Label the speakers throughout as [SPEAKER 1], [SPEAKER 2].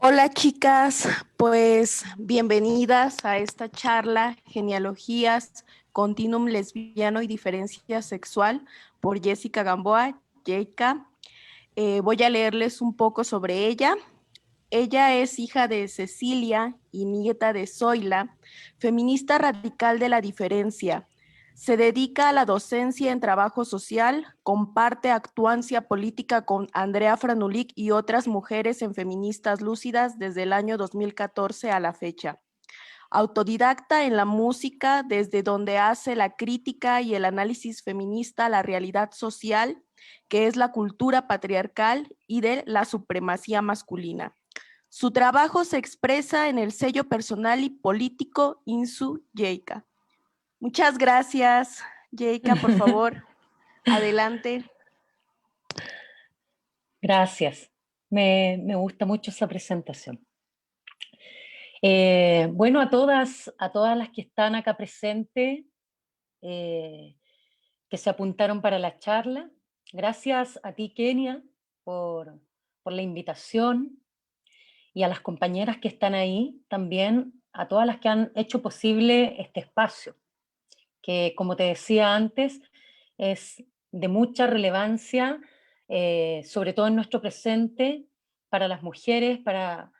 [SPEAKER 1] Hola chicas, pues bienvenidas a esta charla Genealogías, Continuum Lesbiano y Diferencia Sexual por Jessica Gamboa, Jessica. Voy a leerles un poco sobre ella. Ella es hija de Cecilia y nieta de Zoila, feminista radical de la diferencia. Se dedica a la docencia en trabajo social, comparte actuancia política con Andrea Franulik y otras mujeres en feministas lúcidas desde el año 2014 a la fecha. Autodidacta en la música, desde donde hace la crítica y el análisis feminista a la realidad social, que es la cultura patriarcal y de la supremacía masculina. Su trabajo se expresa en el sello personal y político Insu Yeika. Muchas gracias, Yeika, por favor, adelante.
[SPEAKER 2] Gracias, me gusta mucho esa presentación. Bueno, a todas las que están acá presentes, eh, que se apuntaron para la charla, gracias a ti, Kenia, por la invitación, y a las compañeras que están ahí, también a todas las que han hecho posible este espacio, que como te decía antes, es de mucha relevancia, sobre todo en nuestro presente, para las mujeres, para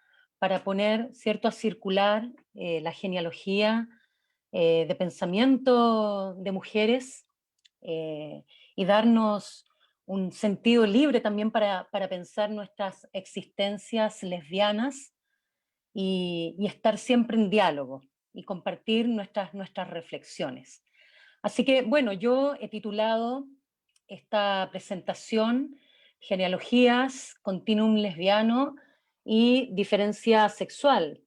[SPEAKER 2] poner, ¿cierto?, a circular la genealogía de pensamiento de mujeres, eh, y darnos un sentido libre también para pensar nuestras existencias lesbianas y estar siempre en diálogo y compartir nuestras reflexiones. Así que, bueno, yo he titulado esta presentación Genealogías, Continuum Lesbiano y Diferencia Sexual.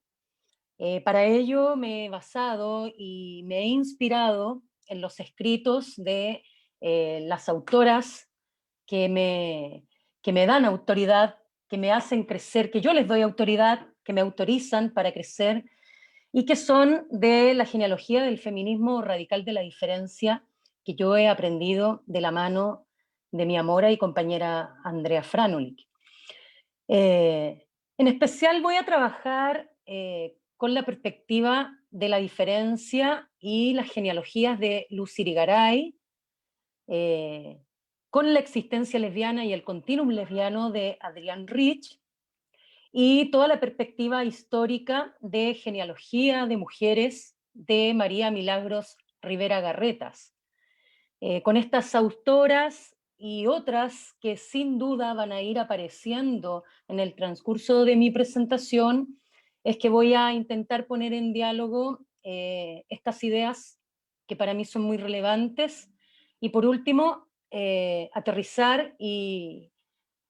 [SPEAKER 2] Para ello me he basado y me he inspirado en los escritos de las autoras que me, que me dan autoridad, que me hacen crecer, que yo les doy autoridad, que me autorizan para crecer, y que son de la genealogía del feminismo radical de la diferencia que yo he aprendido de la mano de mi amora y compañera Andrea Franulik. En especial voy a trabajar con la perspectiva de la diferencia y las genealogías de Lucy Irigaray, con la existencia lesbiana y el continuum lesbiano de Adrienne Rich, y toda la perspectiva histórica de genealogía de mujeres de María Milagros Rivera Garretas. Con estas autoras y otras que sin duda van a ir apareciendo en el transcurso de mi presentación, es que voy a intentar poner en diálogo estas ideas que para mí son muy relevantes, y por último, aterrizar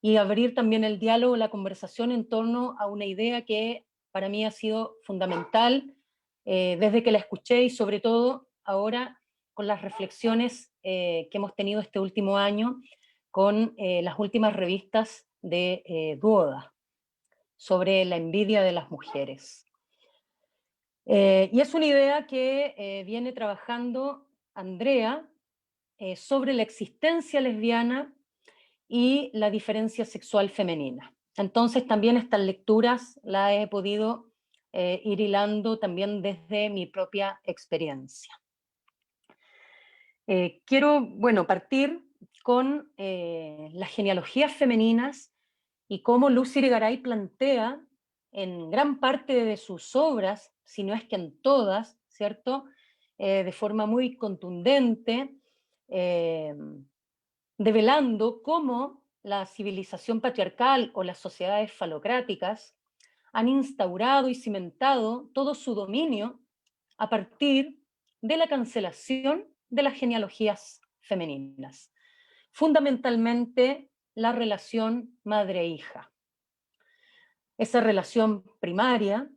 [SPEAKER 2] y abrir también el diálogo, la conversación en torno a una idea que para mí ha sido fundamental desde que la escuché, y sobre todo ahora con las reflexiones que hemos tenido este último año con las últimas revistas de Duoda sobre la envidia de las mujeres. Y es una idea que viene trabajando Andrea sobre la existencia lesbiana y la diferencia sexual femenina. Entonces también estas lecturas las he podido ir hilando también desde mi propia experiencia. Quiero, bueno, partir con las genealogías femeninas y cómo Lucy Irigaray plantea en gran parte de sus obras, si no es que en todas, ¿cierto?, de forma muy contundente, develando cómo la civilización patriarcal o las sociedades falocráticas han instaurado y cimentado todo su dominio a partir de la cancelación de las genealogías femeninas, fundamentalmente la relación madre-hija. Esa relación primaria,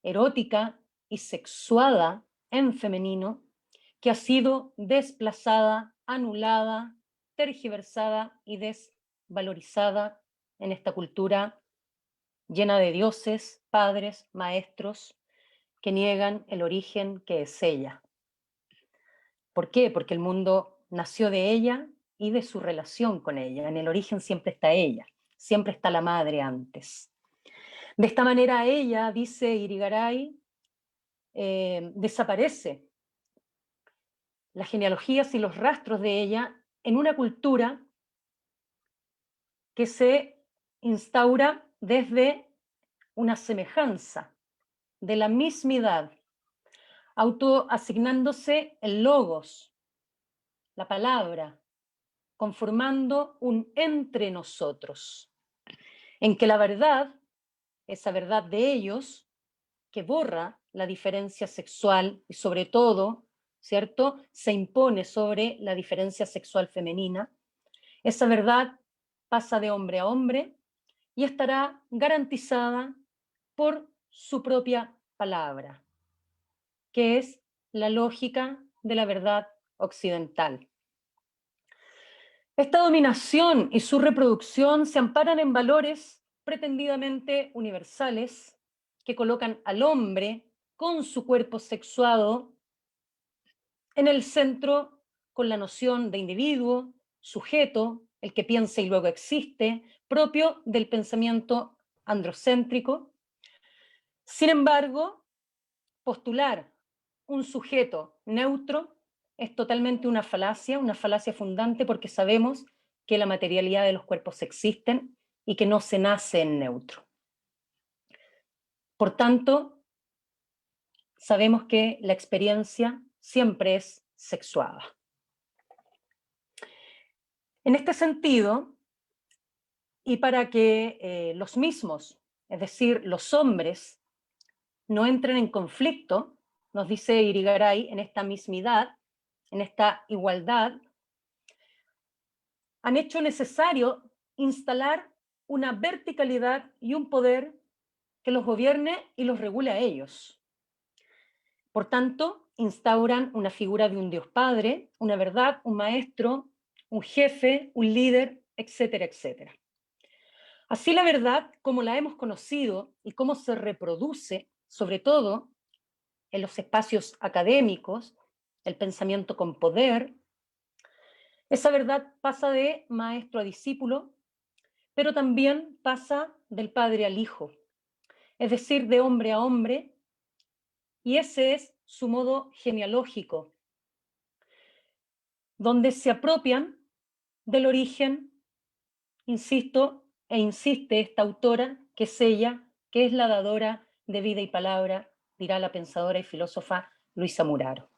[SPEAKER 2] erótica y sexuada en femenino, que ha sido desplazada, anulada, tergiversada y desvalorizada en esta cultura llena de dioses, padres, maestros, que niegan el origen que es ella. ¿Por qué? Porque el mundo nació de ella y de su relación con ella. En el origen siempre está ella, siempre está la madre antes. De esta manera ella, dice Irigaray, desaparece las genealogías y los rastros de ella en una cultura que se instaura desde una semejanza, de la mismidad, autoasignándose el logos, la palabra, conformando un entre nosotros, en que la verdad, esa verdad de ellos, que borra la diferencia sexual y sobre todo, ¿cierto?, se impone sobre la diferencia sexual femenina, esa verdad pasa de hombre a hombre y estará garantizada por su propia palabra, que es la lógica de la verdad occidental. Esta dominación y su reproducción se amparan en valores pretendidamente universales que colocan al hombre con su cuerpo sexuado en el centro, con la noción de individuo, sujeto, el que piensa y luego existe, propio del pensamiento androcéntrico. Sin embargo, postular un sujeto neutro es totalmente una falacia fundante, porque sabemos que la materialidad de los cuerpos existen y que no se nace en neutro. Por tanto, sabemos que la experiencia siempre es sexuada. En este sentido, y para que los mismos, es decir, los hombres, no entren en conflicto, nos dice Irigaray, en esta mismidad, en esta igualdad, han hecho necesario instalar una verticalidad y un poder que los gobierne y los regule a ellos. Por tanto, instauran una figura de un Dios Padre, una verdad, un maestro, un jefe, un líder, etcétera, etcétera. Así la verdad, como la hemos conocido y cómo se reproduce, sobre todo en los espacios académicos, el pensamiento con poder, esa verdad pasa de maestro a discípulo, pero también pasa del padre al hijo, es decir, de hombre a hombre, y ese es su modo genealógico, donde se apropian del origen, insisto, e insiste esta autora, que es ella, que es la dadora de vida y palabra, dirá la pensadora y filósofa Luisa Muraro.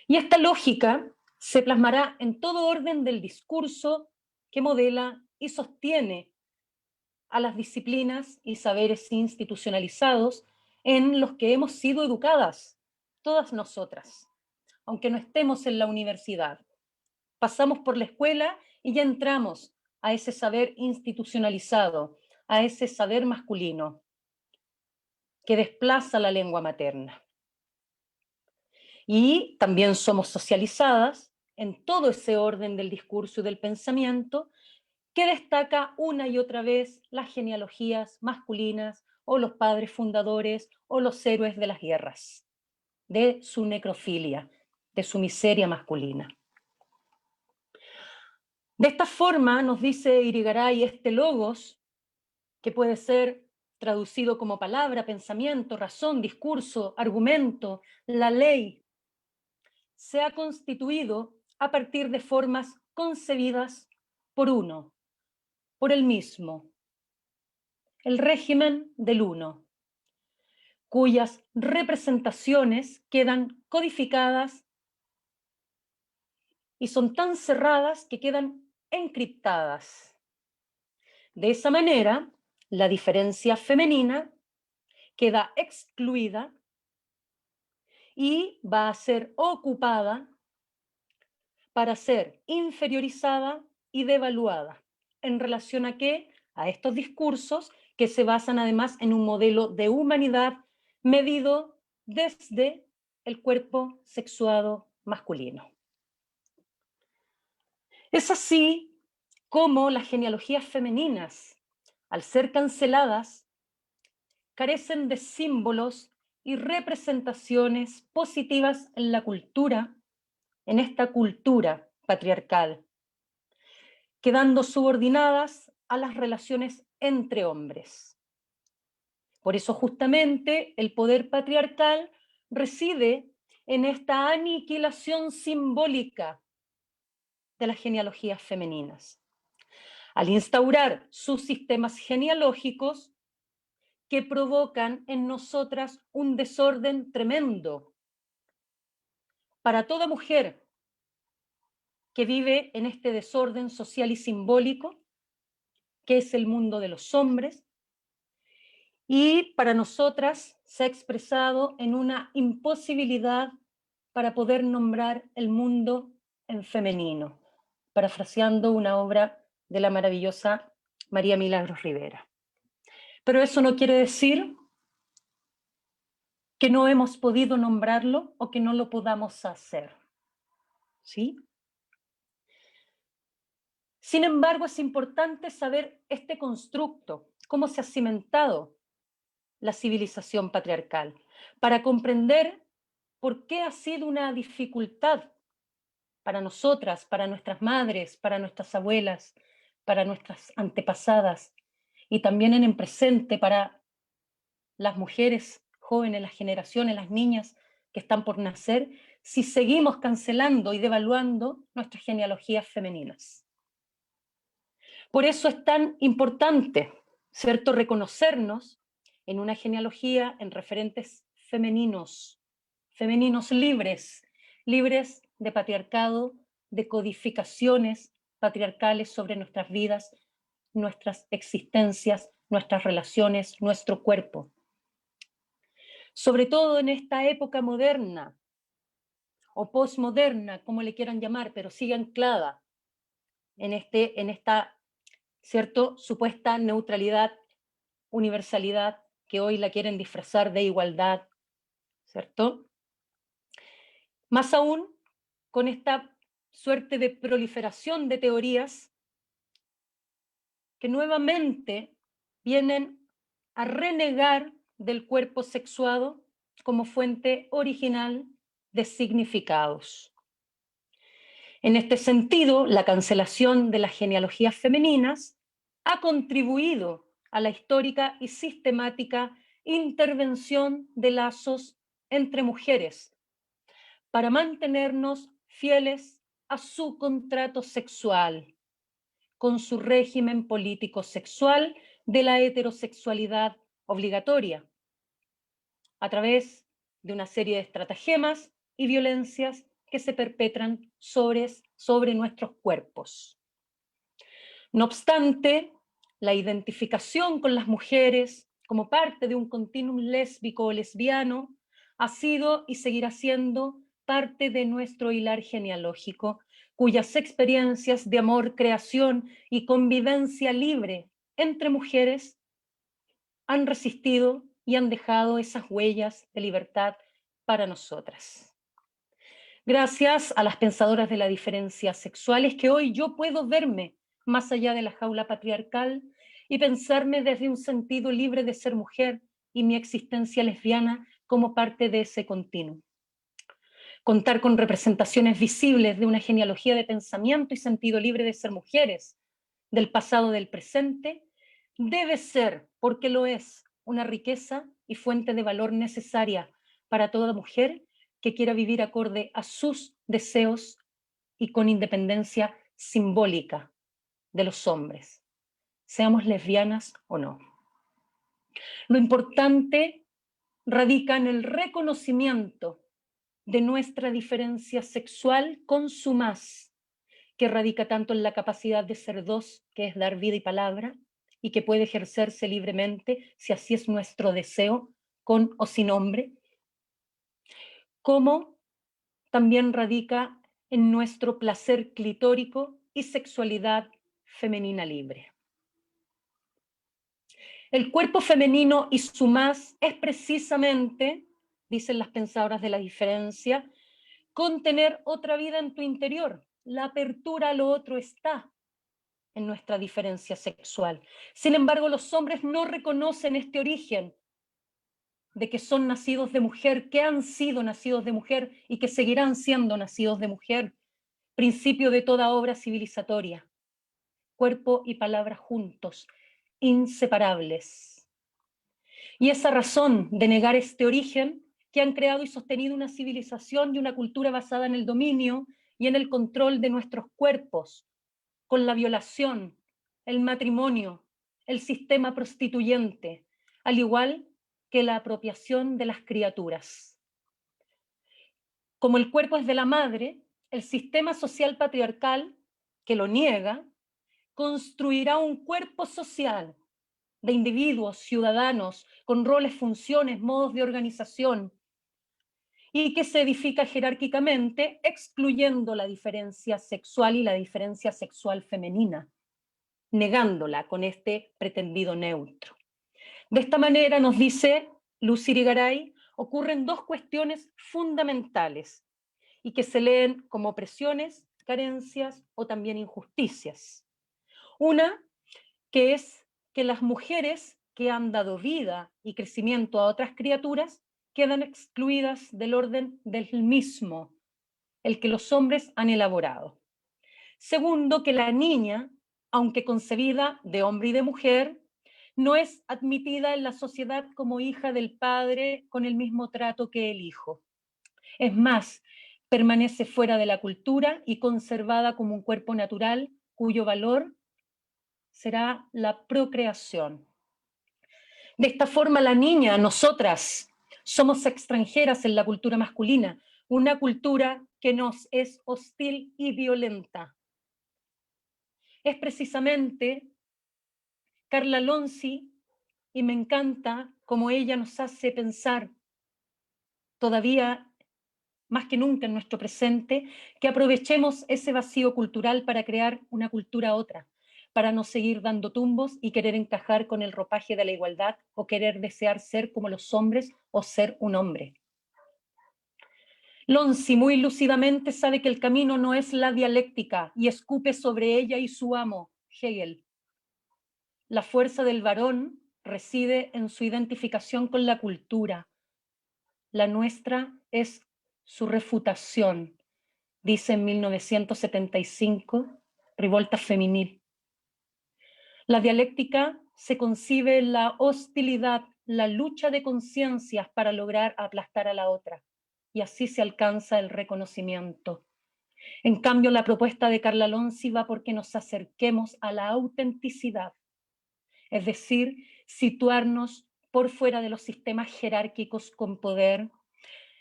[SPEAKER 2] Y esta lógica se plasmará en todo orden del discurso que modela y sostiene a las disciplinas y saberes institucionalizados en los que hemos sido educadas, todas nosotras, aunque no estemos en la universidad. Pasamos por la escuela y ya entramos a ese saber institucionalizado, a ese saber masculino que desplaza la lengua materna. Y también somos socializadas en todo ese orden del discurso y del pensamiento que destaca una y otra vez las genealogías masculinas o los padres fundadores o los héroes de las guerras, de su necrofilia, de su miseria masculina. De esta forma, nos dice Irigaray, este logos, que puede ser traducido como palabra, pensamiento, razón, discurso, argumento, la ley, se ha constituido a partir de formas concebidas por uno, por el mismo, el régimen del uno, cuyas representaciones quedan codificadas y son tan cerradas que quedan encriptadas. De esa manera, la diferencia femenina queda excluida y va a ser ocupada para ser inferiorizada y devaluada. ¿En relación a qué? A estos discursos que se basan además en un modelo de humanidad medido desde el cuerpo sexuado masculino. Es así como las genealogías femeninas, al ser canceladas, carecen de símbolos y representaciones positivas en la cultura, en esta cultura patriarcal, quedando subordinadas a las relaciones entre hombres. Por eso justamente el poder patriarcal reside en esta aniquilación simbólica de las genealogías femeninas, al instaurar sus sistemas genealógicos que provocan en nosotras un desorden tremendo. Para toda mujer que vive en este desorden social y simbólico, que es el mundo de los hombres, y para nosotras se ha expresado en una imposibilidad para poder nombrar el mundo en femenino, parafraseando una obra de la maravillosa María Milagros Rivera. Pero eso no quiere decir que no hemos podido nombrarlo o que no lo podamos hacer, ¿sí? Sin embargo, es importante saber este constructo, cómo se ha cimentado la civilización patriarcal, para comprender por qué ha sido una dificultad para nosotras, para nuestras madres, para nuestras abuelas, para nuestras antepasadas, y también en el presente para las mujeres jóvenes, las generaciones, las niñas que están por nacer, si seguimos cancelando y devaluando nuestras genealogías femeninas. Por eso es tan importante, ¿cierto?, reconocernos en una genealogía, en referentes femeninos, femeninos libres, libres de patriarcado, de codificaciones patriarcales sobre nuestras vidas, nuestras existencias, nuestras relaciones, nuestro cuerpo. Sobre todo en esta época moderna o posmoderna, como le quieran llamar, pero sigue anclada en esta, ¿cierto?, supuesta neutralidad, universalidad, que hoy la quieren disfrazar de igualdad, ¿cierto? Más aún, con esta suerte de proliferación de teorías que nuevamente vienen a renegar del cuerpo sexuado como fuente original de significados. En este sentido, la cancelación de las genealogías femeninas ha contribuido a la histórica y sistemática intervención de lazos entre mujeres para mantenernos fieles a su contrato sexual, con su régimen político sexual de la heterosexualidad obligatoria, a través de una serie de estratagemas y violencias que se perpetran sobre nuestros cuerpos. No obstante, la identificación con las mujeres como parte de un continuum lésbico o lesbiano ha sido y seguirá siendo parte de nuestro hilar genealógico, cuyas experiencias de amor, creación y convivencia libre entre mujeres han resistido y han dejado esas huellas de libertad para nosotras. Gracias a las pensadoras de la diferencia sexual es que hoy yo puedo verme más allá de la jaula patriarcal y pensarme desde un sentido libre de ser mujer y mi existencia lesbiana como parte de ese continuum. Contar con representaciones visibles de una genealogía de pensamiento y sentido libre de ser mujeres, del pasado, del presente, debe ser, porque lo es, una riqueza y fuente de valor necesaria para toda mujer que quiera vivir acorde a sus deseos y con independencia simbólica de los hombres, seamos lesbianas o no. Lo importante radica en el reconocimiento de nuestra diferencia sexual con su más, que radica tanto en la capacidad de ser dos, que es dar vida y palabra, y que puede ejercerse libremente, si así es nuestro deseo, con o sin hombre, como también radica en nuestro placer clitórico y sexualidad femenina libre. El cuerpo femenino y su más es precisamente, dicen las pensadoras de la diferencia, contener otra vida en tu interior. La apertura a lo otro está en nuestra diferencia sexual. Sin embargo, los hombres no reconocen este origen de que son nacidos de mujer, que han sido nacidos de mujer y que seguirán siendo nacidos de mujer, principio de toda obra civilizatoria. Cuerpo y palabra juntos, inseparables. Y esa razón de negar este origen que han creado y sostenido una civilización y una cultura basada en el dominio y en el control de nuestros cuerpos, con la violación, el matrimonio, el sistema prostituyente, al igual que la apropiación de las criaturas. Como el cuerpo es de la madre, el sistema social patriarcal, que lo niega, construirá un cuerpo social de individuos, ciudadanos, con roles, funciones, modos de organización, y que se edifica jerárquicamente, excluyendo la diferencia sexual y la diferencia sexual femenina, negándola con este pretendido neutro. De esta manera, nos dice Lucy Irigaray, ocurren dos cuestiones fundamentales y que se leen como opresiones, carencias o también injusticias. Una, que es que las mujeres que han dado vida y crecimiento a otras criaturas quedan excluidas del orden del mismo, el que los hombres han elaborado. Segundo, que la niña, aunque concebida de hombre y de mujer, no es admitida en la sociedad como hija del padre con el mismo trato que el hijo. Es más, permanece fuera de la cultura y conservada como un cuerpo natural cuyo valor será la procreación. De esta forma, la niña, nosotras, somos extranjeras en la cultura masculina, una cultura que nos es hostil y violenta. Es precisamente Carla Lonzi, y me encanta cómo ella nos hace pensar todavía más que nunca en nuestro presente, que aprovechemos ese vacío cultural para crear una cultura otra, para no seguir dando tumbos y querer encajar con el ropaje de la igualdad o querer desear ser como los hombres o ser un hombre. Lonzi muy lúcidamente sabe que el camino no es la dialéctica y escupe sobre ella y su amo, Hegel. La fuerza del varón reside en su identificación con la cultura. La nuestra es su refutación, dice en 1975, Revolta Feminil. La dialéctica se concibe en la hostilidad, la lucha de conciencias para lograr aplastar a la otra, y así se alcanza el reconocimiento. En cambio, la propuesta de Carla Lonzi va porque nos acerquemos a la autenticidad, es decir, situarnos por fuera de los sistemas jerárquicos con poder,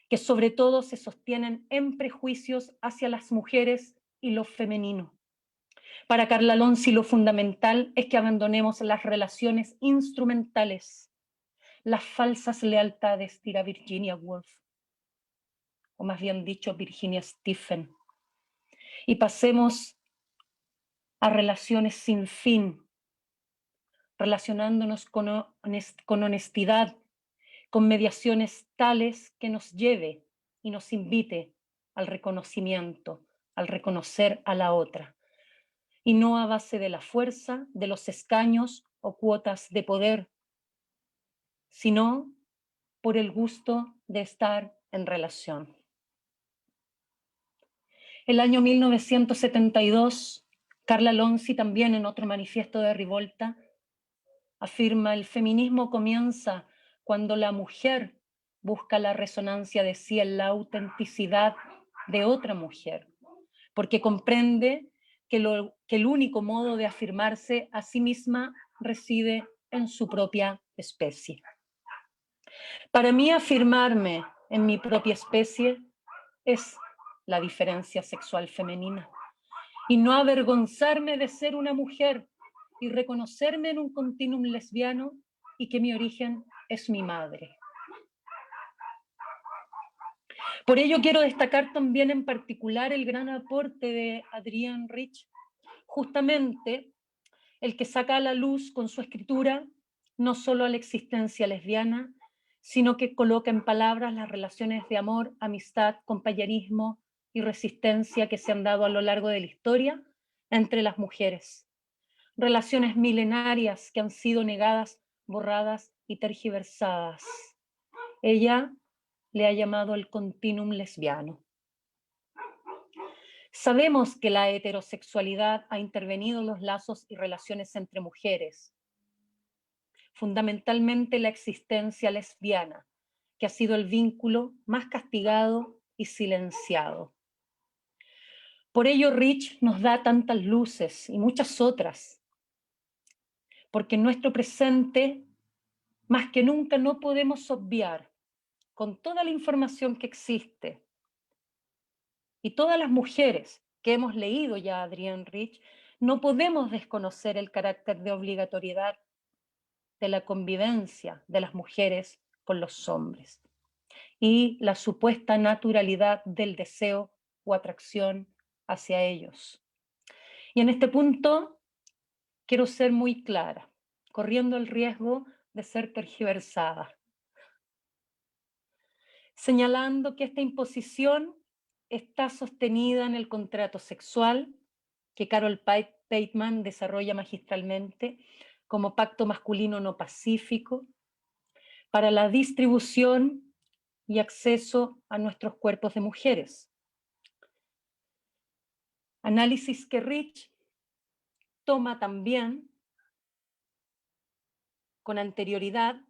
[SPEAKER 2] que sobre todo se sostienen en prejuicios hacia las mujeres y lo femenino. Para Carla Lonzi lo fundamental es que abandonemos las relaciones instrumentales, las falsas lealtades, dirá Virginia Woolf, o más bien dicho Virginia Stephen, y pasemos a relaciones sin fin, relacionándonos con honestidad, con mediaciones tales que nos lleve y nos invite al reconocimiento, al reconocer a la otra, y no a base de la fuerza, de los escaños o cuotas de poder, sino por el gusto de estar en relación. El año 1972, Carla Lonzi, también en otro manifiesto de Rivolta, afirma: el feminismo comienza cuando la mujer busca la resonancia de sí en la autenticidad de otra mujer, porque comprende que el único modo de afirmarse a sí misma reside en su propia especie. Para mí, afirmarme en mi propia especie es la diferencia sexual femenina, y no avergonzarme de ser una mujer y reconocerme en un continuum lesbiano y que mi origen es mi madre. Por ello quiero destacar también en particular el gran aporte de Adrienne Rich, justamente el que saca a la luz con su escritura no solo a la existencia lesbiana, sino que coloca en palabras las relaciones de amor, amistad, compañerismo y resistencia que se han dado a lo largo de la historia entre las mujeres. Relaciones milenarias que han sido negadas, borradas y tergiversadas. Ella le ha llamado el continuum lesbiano. Sabemos que la heterosexualidad ha intervenido en los lazos y relaciones entre mujeres. fundamentalmente la existencia lesbiana, que ha sido el vínculo más castigado y silenciado. Por ello, Rich nos da tantas luces y muchas otras, porque en nuestro presente, más que nunca, no podemos obviar, con toda la información que existe, y todas las mujeres que hemos leído ya a Adrienne Rich, no podemos desconocer el carácter de obligatoriedad de la convivencia de las mujeres con los hombres y la supuesta naturalidad del deseo o atracción hacia ellos. Y en este punto quiero ser muy clara, corriendo el riesgo de ser tergiversada, señalando que esta imposición está sostenida en el contrato sexual que Carol Pateman desarrolla magistralmente como pacto masculino no pacífico para la distribución y acceso a nuestros cuerpos de mujeres. Análisis que Rich toma también con anterioridad,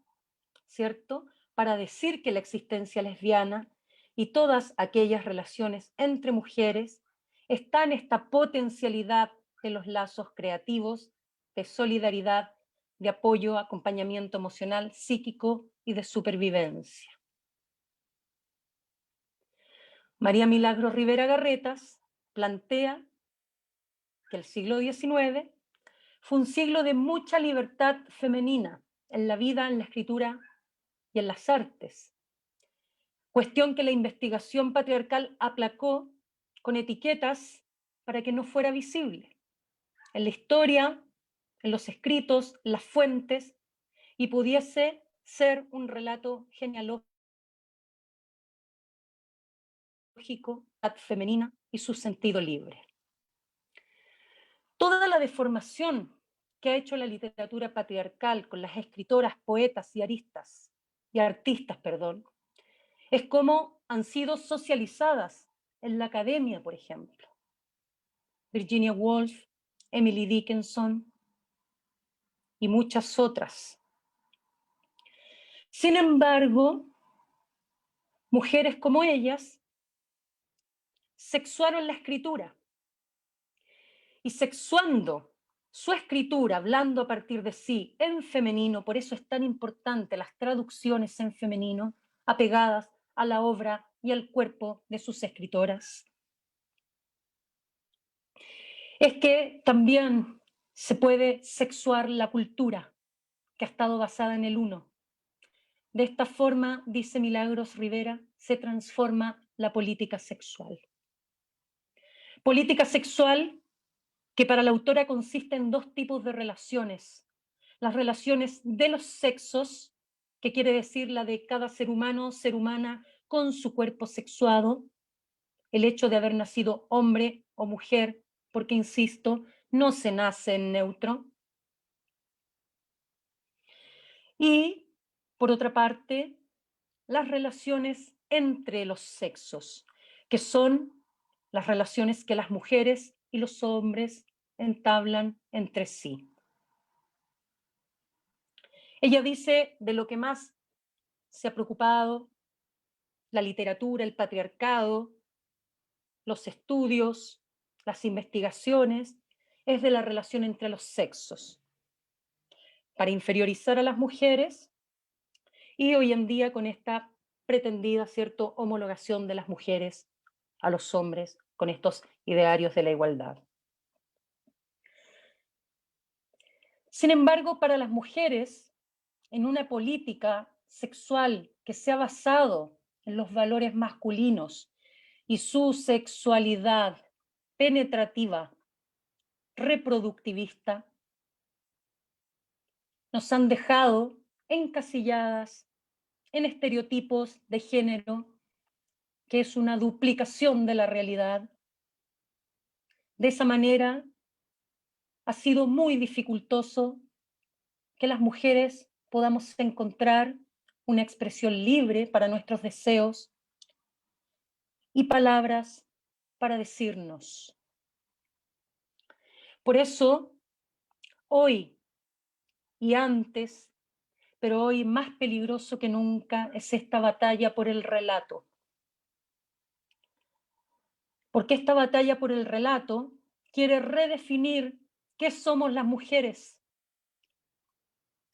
[SPEAKER 2] ¿cierto?, para decir que la existencia lesbiana y todas aquellas relaciones entre mujeres están en esta potencialidad de los lazos creativos, de solidaridad, de apoyo, acompañamiento emocional, psíquico y de supervivencia. María Milagros Rivera Garretas plantea que el siglo XIX fue un siglo de mucha libertad femenina en la vida, en la escritura y en las artes. Cuestión que la investigación patriarcal aplacó con etiquetas para que no fuera visible. En la historia, en los escritos, las fuentes, y pudiese ser un relato genealógico femenina y su sentido libre. Toda la deformación que ha hecho la literatura patriarcal con las escritoras, poetas y artistas, es como han sido socializadas en la academia, por ejemplo. Virginia Woolf, Emily Dickinson y muchas otras. Sin embargo, mujeres como ellas sexuaron la escritura y sexuando su escritura, hablando a partir de sí en femenino, por eso es tan importante las traducciones en femenino, apegadas a la obra y al cuerpo de sus escritoras. Es que también se puede sexuar la cultura que ha estado basada en el uno. De esta forma, dice Milagros Rivera, se transforma la política sexual. Política sexual que para la autora consiste en dos tipos de relaciones. Las relaciones de los sexos, que quiere decir la de cada ser humano, ser humana, con su cuerpo sexuado, el hecho de haber nacido hombre o mujer, porque, insisto, no se nace en neutro. Y, por otra parte, las relaciones entre los sexos, que son las relaciones que las mujeres y los hombres entablan entre sí. Ella dice de lo que más se ha preocupado la literatura, el patriarcado, los estudios, las investigaciones, es de la relación entre los sexos, para inferiorizar a las mujeres y hoy en día con esta pretendida, ¿cierto?, homologación de las mujeres a los hombres con estos idearios de la igualdad. Sin embargo, para las mujeres, en una política sexual que se ha basado en los valores masculinos y su sexualidad penetrativa, reproductivista, nos han dejado encasilladas en estereotipos de género, que es una duplicación de la realidad. De esa manera, ha sido muy dificultoso que las mujeres podamos encontrar una expresión libre para nuestros deseos y palabras para decirnos. Por eso, hoy y antes pero hoy más peligroso que nunca es esta batalla por el relato. Porque esta batalla por el relato quiere redefinir qué somos las mujeres.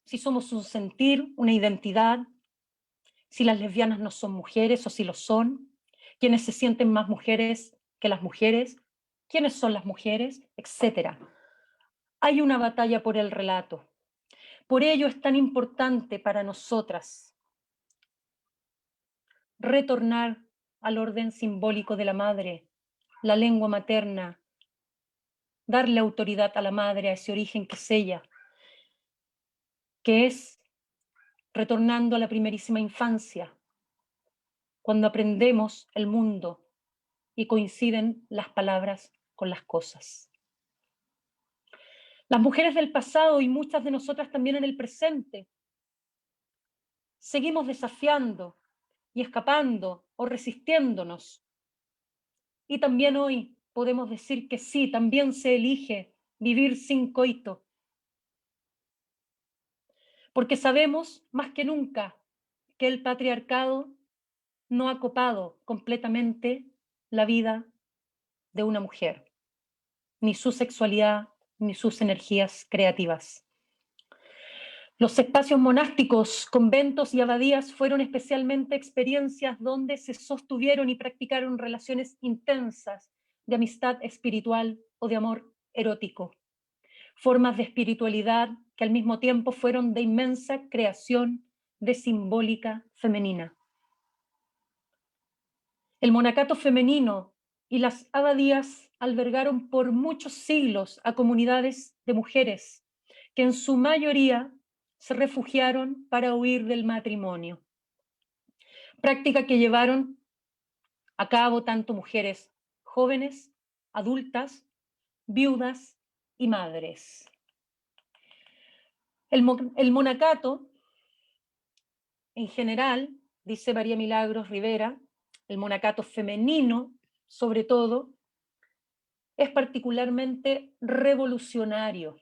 [SPEAKER 2] Si somos un sentir, una identidad, si las lesbianas no son mujeres o si lo son, quienes se sienten más mujeres que las mujeres, quiénes son las mujeres, etc. Hay una batalla por el relato. Por ello es tan importante para nosotras retornar al orden simbólico de la madre, la lengua materna, darle autoridad a la madre, a ese origen que es ella, que es retornando a la primerísima infancia, cuando aprendemos el mundo y coinciden las palabras con las cosas. Las mujeres del pasado y muchas de nosotras también en el presente, seguimos desafiando y escapando o resistiéndonos. Y también hoy podemos decir que sí, también se elige vivir sin coito. Porque sabemos más que nunca que el patriarcado no ha copado completamente la vida de una mujer, ni su sexualidad, ni sus energías creativas. Los espacios monásticos, conventos y abadías fueron especialmente experiencias donde se sostuvieron y practicaron relaciones intensas de amistad espiritual o de amor erótico, formas de espiritualidad que al mismo tiempo fueron de inmensa creación de simbólica femenina. El monacato femenino y las abadías albergaron por muchos siglos a comunidades de mujeres que en su mayoría se refugiaron para huir del matrimonio, práctica que llevaron a cabo tanto mujeres jóvenes, adultas, viudas y madres. El monacato, en general, dice María Milagros Rivera, el monacato femenino, sobre todo, es particularmente revolucionario.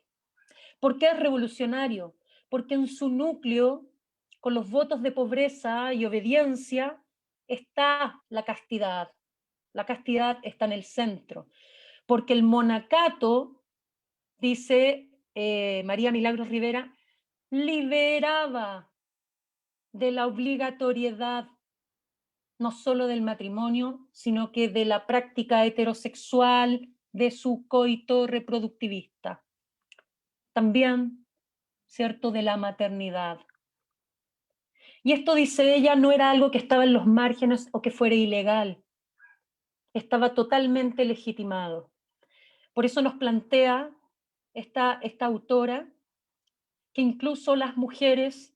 [SPEAKER 2] ¿Por qué es revolucionario? Porque en su núcleo, con los votos de pobreza y obediencia, está la castidad. La castidad está en el centro. Porque el monacato, dice María Milagros Rivera, liberaba de la obligatoriedad no solo del matrimonio, sino que de la práctica heterosexual, de su coito reproductivista. También, ¿cierto?, de la maternidad. Y esto, dice ella, no era algo que estaba en los márgenes o que fuera ilegal. Estaba totalmente legitimado. Por eso nos plantea esta autora que incluso las mujeres,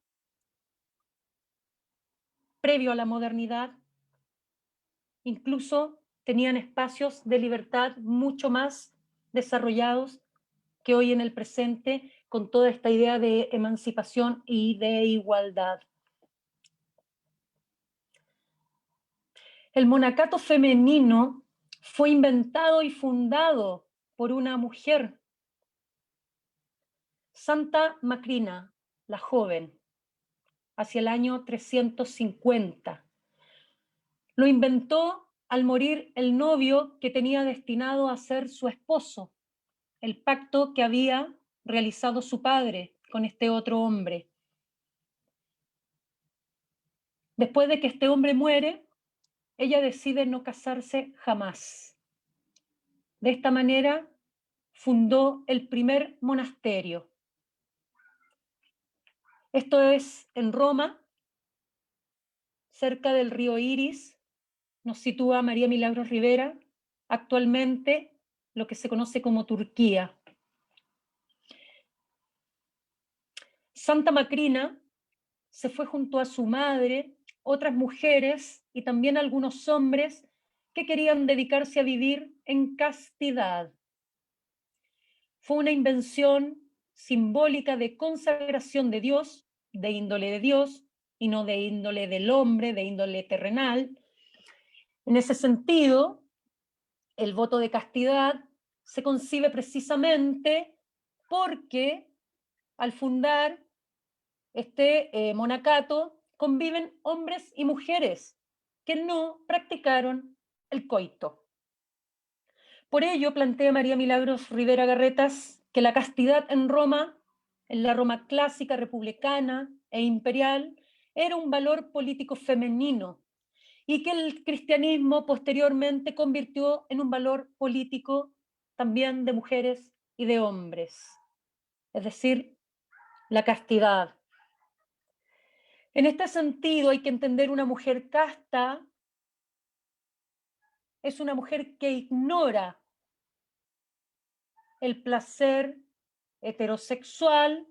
[SPEAKER 2] previo a la modernidad, incluso tenían espacios de libertad mucho más desarrollados que hoy en el presente, con toda esta idea de emancipación y de igualdad. El monacato femenino fue inventado y fundado por una mujer, Santa Macrina, la joven, hacia el año 350. Lo inventó al morir el novio que tenía destinado a ser su esposo, el pacto que había realizado su padre con este otro hombre. Después de que este hombre muere, ella decide no casarse jamás. De esta manera fundó el primer monasterio. Esto es en Roma, cerca del río Iris. Nos sitúa María Milagros Rivera, actualmente lo que se conoce como Turquía. Santa Macrina se fue junto a su madre, otras mujeres y también algunos hombres que querían dedicarse a vivir en castidad. Fue una invención simbólica de consagración de Dios, de índole de Dios, y no de índole del hombre, de índole terrenal. En ese sentido, el voto de castidad se concibe precisamente porque al fundar este monacato conviven hombres y mujeres que no practicaron el coito. Por ello, plantea María Milagros Rivera Garretas que la castidad en Roma, en la Roma clásica, republicana e imperial, era un valor político femenino y que el cristianismo posteriormente convirtió en un valor político también de mujeres y de hombres. Es decir, la castidad. En este sentido, hay que entender una mujer casta es una mujer que ignora el placer heterosexual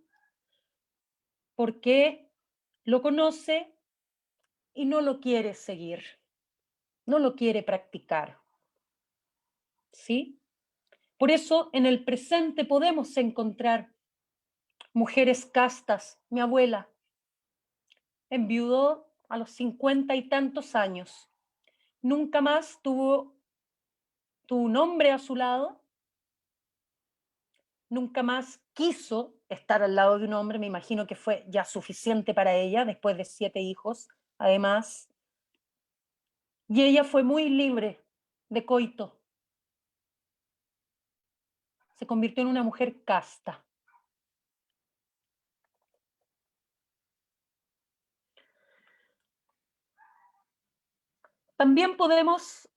[SPEAKER 2] porque lo conoce y no lo quiere seguir, no lo quiere practicar. ¿Sí? Por eso en el presente podemos encontrar mujeres castas. Mi abuela enviudó a los 50 y tantos años. Nunca más tuvo un hombre a su lado, nunca más quiso estar al lado de un hombre, me imagino que fue ya suficiente para ella, después de 7 hijos, además. Y ella fue muy libre de coito. Se convirtió en una mujer casta. También podemos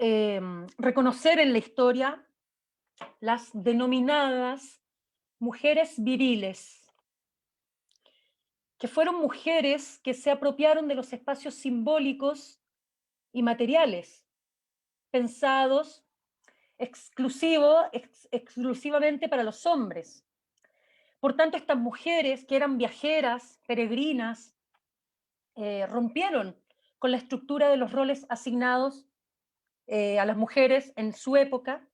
[SPEAKER 2] reconocer en la historia las denominadas mujeres viriles, que fueron mujeres que se apropiaron de los espacios simbólicos y materiales, pensados exclusivamente para los hombres. Por tanto, estas mujeres que eran viajeras, peregrinas, rompieron con la estructura de los roles asignados a las mujeres en su época.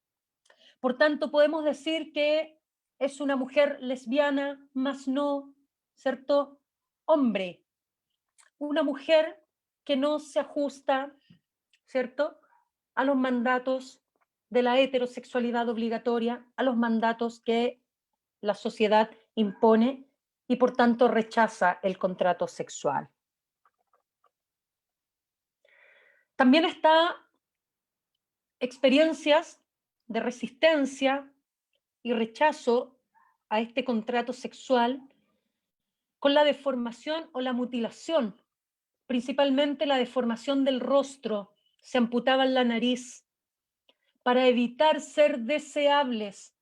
[SPEAKER 2] Por tanto, podemos decir que es una mujer lesbiana, más no, ¿cierto? Hombre. Una mujer que no se ajusta, ¿cierto?, a los mandatos de la heterosexualidad obligatoria, a los mandatos que la sociedad impone y por tanto rechaza el contrato sexual. También está experiencias de resistencia y rechazo a este contrato sexual con la deformación o la mutilación, principalmente la deformación del rostro. Se amputaban la nariz para evitar ser deseables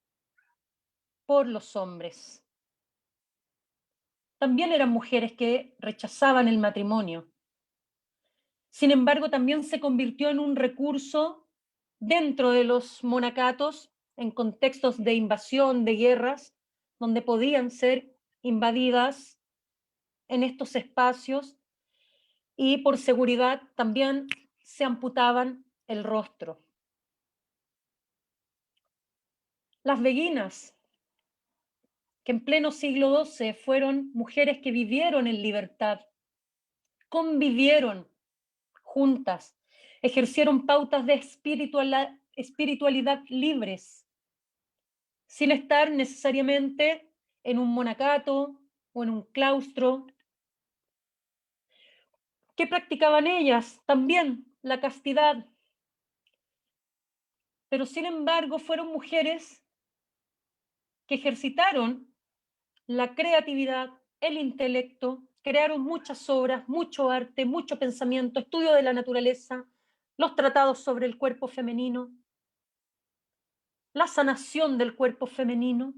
[SPEAKER 2] por los hombres. También eran mujeres que rechazaban el matrimonio. Sin embargo, también se convirtió en un recurso dentro de los monacatos en contextos de invasión, de guerras, donde podían ser invadidas en estos espacios y por seguridad también se amputaban el rostro. Las beguinas, que en pleno siglo XII fueron mujeres que vivieron en libertad, convivieron juntas, ejercieron pautas de espiritualidad libres, sin estar necesariamente en un monacato o en un claustro. ¿Qué practicaban ellas? También la castidad. Pero sin embargo fueron mujeres que ejercitaron la creatividad, el intelecto, crearon muchas obras, mucho arte, mucho pensamiento, estudio de la naturaleza, los tratados sobre el cuerpo femenino, la sanación del cuerpo femenino.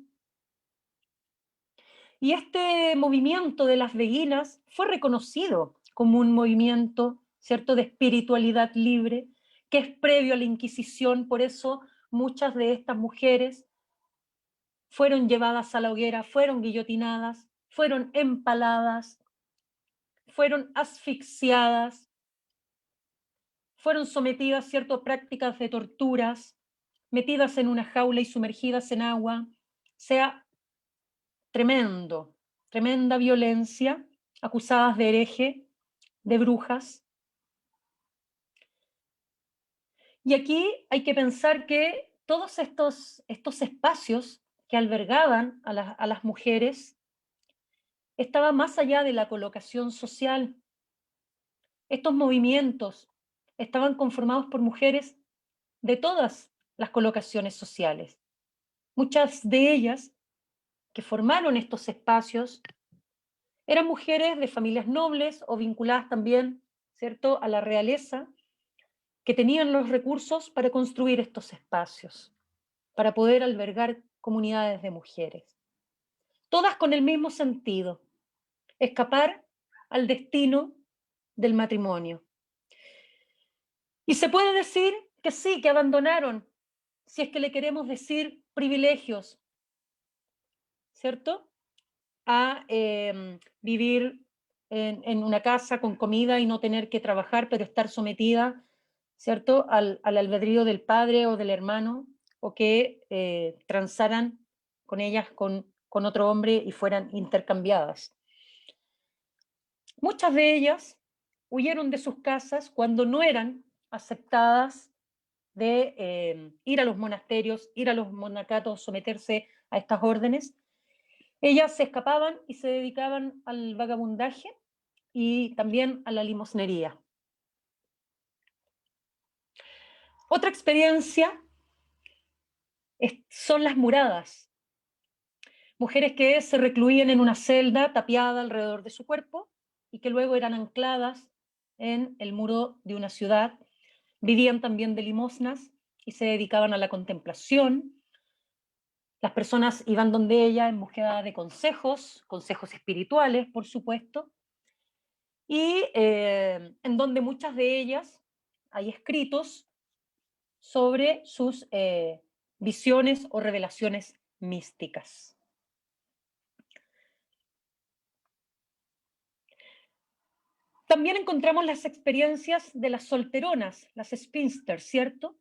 [SPEAKER 2] Y este movimiento de las beguinas fue reconocido como un movimiento, ¿cierto?, de espiritualidad libre, que es previo a la Inquisición. Por eso muchas de estas mujeres fueron llevadas a la hoguera, fueron guillotinadas, fueron empaladas, fueron asfixiadas, fueron sometidas, ¿cierto?, a prácticas de torturas, metidas en una jaula y sumergidas en agua. O sea, tremendo, tremenda violencia, acusadas de hereje, de brujas. Y aquí hay que pensar que todos estos espacios que albergaban a las mujeres estaba más allá de la colocación social. Estos movimientos estaban conformados por mujeres de todas las colocaciones sociales. Muchas de ellas que formaron estos espacios eran mujeres de familias nobles o vinculadas también, ¿cierto?, a la realeza, que tenían los recursos para construir estos espacios, para poder albergar comunidades de mujeres. Todas con el mismo sentido: escapar al destino del matrimonio. Y se puede decir que sí, que abandonaron, si es que le queremos decir privilegios, ¿cierto? A vivir en una casa con comida y no tener que trabajar, pero estar sometida, ¿cierto?, al albedrío del padre o del hermano, o que transaran con ellas con otro hombre y fueran intercambiadas. Muchas de ellas huyeron de sus casas cuando no eran aceptadas de ir a los monasterios, ir a los monacatos, someterse a estas órdenes. Ellas se escapaban y se dedicaban al vagabundaje y también a la limosnería. Otra experiencia son las muradas. Mujeres que se recluían en una celda tapiada alrededor de su cuerpo y que luego eran ancladas en el muro de una ciudad. Vivían también de limosnas y se dedicaban a la contemplación. Las personas iban donde ella en búsqueda de consejos, consejos espirituales, por supuesto, y en donde muchas de ellas hay escritos sobre sus visiones o revelaciones místicas. También encontramos las experiencias de las solteronas, las spinsters, ¿cierto?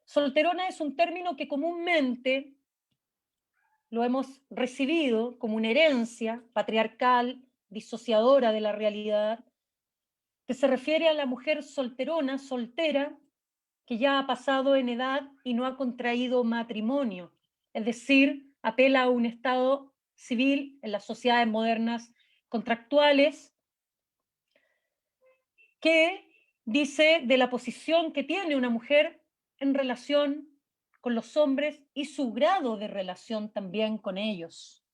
[SPEAKER 2] Solterona es un término que comúnmente lo hemos recibido como una herencia patriarcal, disociadora de la realidad, que se refiere a la mujer solterona, soltera, que ya ha pasado en edad y no ha contraído matrimonio, es decir, apela a un estado civil en las sociedades modernas contractuales que dice de la posición que tiene una mujer en relación con los hombres y su grado de relación también con ellos,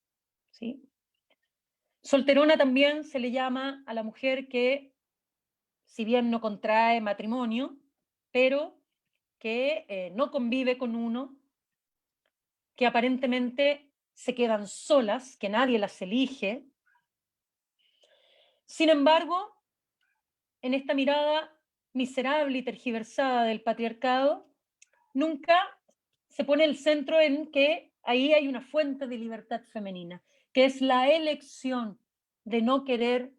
[SPEAKER 2] ¿sí? Solterona también se le llama a la mujer que, si bien no contrae matrimonio, pero que no convive con uno, que aparentemente se quedan solas, que nadie las elige. Sin embargo, en esta mirada miserable y tergiversada del patriarcado, nunca se pone el centro en que ahí hay una fuente de libertad femenina, que es la elección de no querer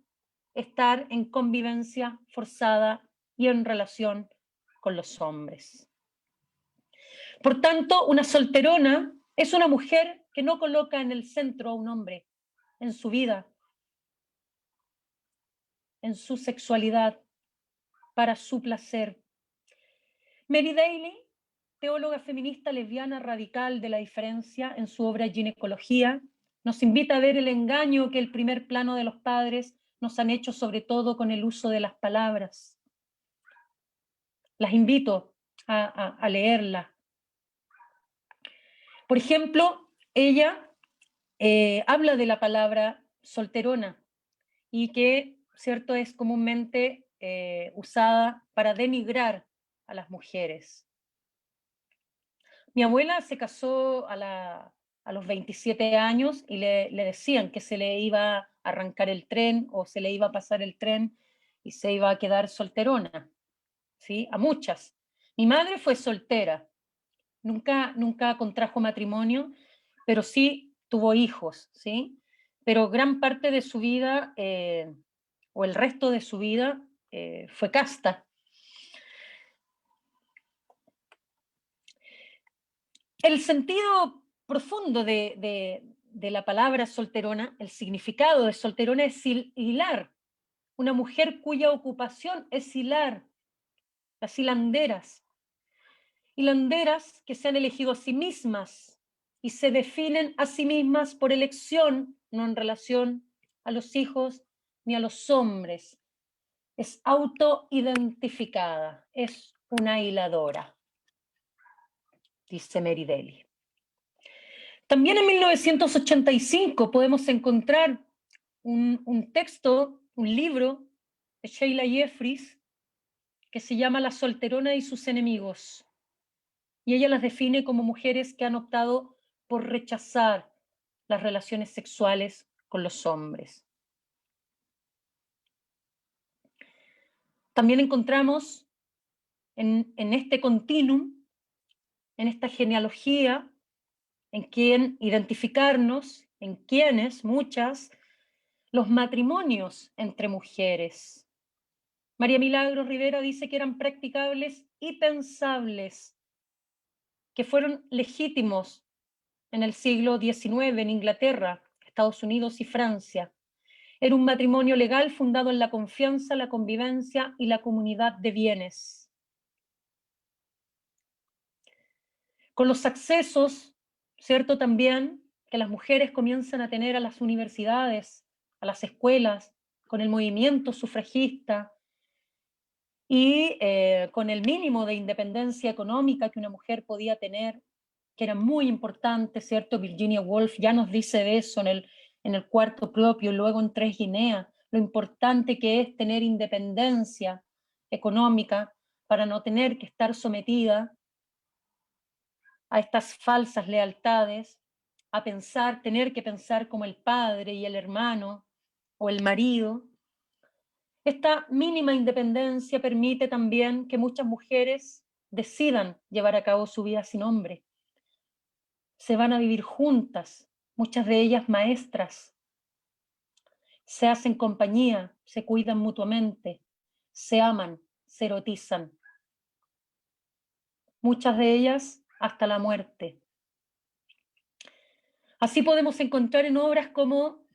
[SPEAKER 2] estar en convivencia forzada y en relación con los hombres. Por tanto, una solterona es una mujer que no coloca en el centro a un hombre en su vida, en su sexualidad, para su placer. Mary Daly, teóloga feminista lesbiana radical de la diferencia, en su obra Ginecología, nos invita a ver el engaño que el primer plano de los padres nos han hecho, sobre todo con el uso de las palabras. Las invito a leerla. Por ejemplo, ella habla de la palabra solterona y que, cierto, es comúnmente usada para denigrar a las mujeres. Mi abuela se casó a los 27 años y le decían que se le iba a arrancar el tren o se le iba a pasar el tren y se iba a quedar solterona, ¿sí? A muchas. Mi madre fue soltera, nunca contrajo matrimonio, pero sí tuvo hijos, ¿sí? Pero gran parte de su vida, o el resto de su vida, fue casta. El sentido profundo de la palabra solterona, el significado de solterona es hilar, una mujer cuya ocupación es hilar, las hilanderas. Hilanderas que se han elegido a sí mismas y se definen a sí mismas por elección no en relación a los hijos ni a los hombres. Es autoidentificada, es una hiladora, dice Mary Daly. También en 1985 podemos encontrar un texto, un libro de Sheila Jeffries que se llama La solterona y sus enemigos. Y ella las define como mujeres que han optado por rechazar las relaciones sexuales con los hombres. También encontramos en este continuum, en esta genealogía, en quien identificarnos, en quienes, muchas, los matrimonios entre mujeres. María Milagros Rivera dice que eran practicables y pensables, que fueron legítimos en el siglo XIX en Inglaterra, Estados Unidos y Francia. Era un matrimonio legal fundado en la confianza, la convivencia y la comunidad de bienes. Con los accesos, cierto también, que las mujeres comienzan a tener a las universidades, a las escuelas, con el movimiento sufragista y con el mínimo de independencia económica que una mujer podía tener, que era muy importante, ¿cierto? Virginia Woolf ya nos dice de eso en el cuarto propio, luego en Tres Guinea, lo importante que es tener independencia económica para no tener que estar sometida a estas falsas lealtades, a pensar, tener que pensar como el padre y el hermano o el marido. Esta mínima independencia permite también que muchas mujeres decidan llevar a cabo su vida sin hombre. Se van a vivir juntas, muchas de ellas maestras. Se hacen compañía, se cuidan mutuamente, se aman, se erotizan. Muchas de ellas hasta la muerte. Así podemos encontrar en obras como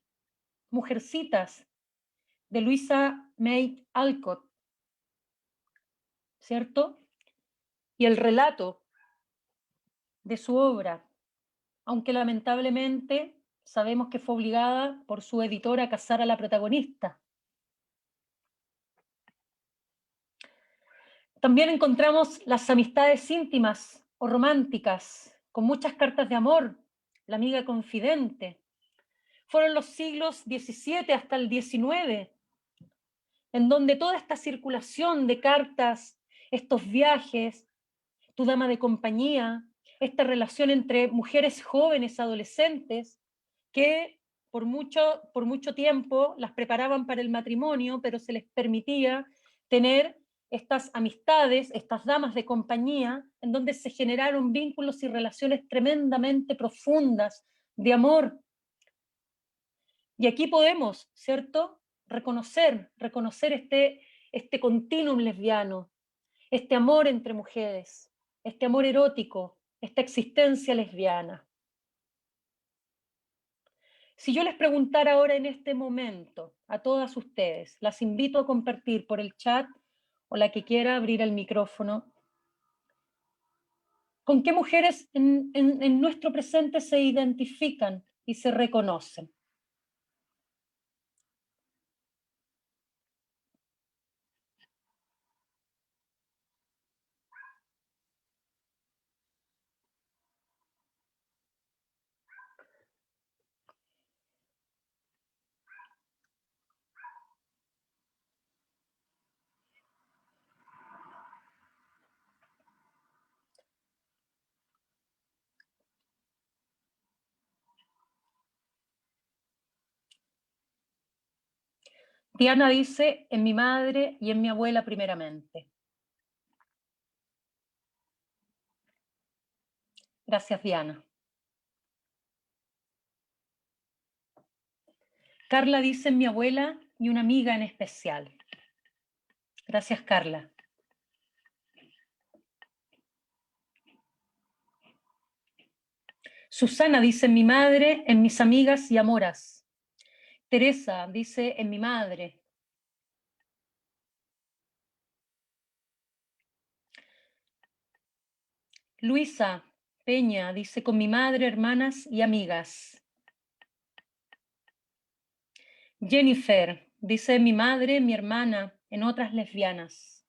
[SPEAKER 2] Mujercitas, de Louisa May Alcott, ¿cierto? Y el relato de su obra, aunque lamentablemente sabemos que fue obligada por su editora a casar a la protagonista. También encontramos las amistades íntimas o románticas, con muchas cartas de amor, la amiga confidente. Fueron los siglos XVII hasta el XIX, en donde toda esta circulación de cartas, estos viajes, tu dama de compañía, esta relación entre mujeres jóvenes, adolescentes, que por mucho tiempo las preparaban para el matrimonio, pero se les permitía tener estas amistades, estas damas de compañía, en donde se generaron vínculos y relaciones tremendamente profundas de amor. Y aquí podemos, ¿cierto?, reconocer este continuum lesbiano, este amor entre mujeres, este amor erótico, esta existencia lesbiana. Si yo les preguntara ahora en este momento a todas ustedes, las invito a compartir por el chat o la que quiera abrir el micrófono, ¿con qué mujeres en nuestro presente se identifican y se reconocen? Diana dice, en mi madre y en mi abuela primeramente. Gracias, Diana. Carla dice, en mi abuela y una amiga en especial. Gracias, Carla. Susana dice, en mi madre, en mis amigas y amoras. Teresa dice, en mi madre. Luisa Peña dice, con mi madre, hermanas y amigas. Jennifer dice mi madre, mi hermana, en otras lesbianas.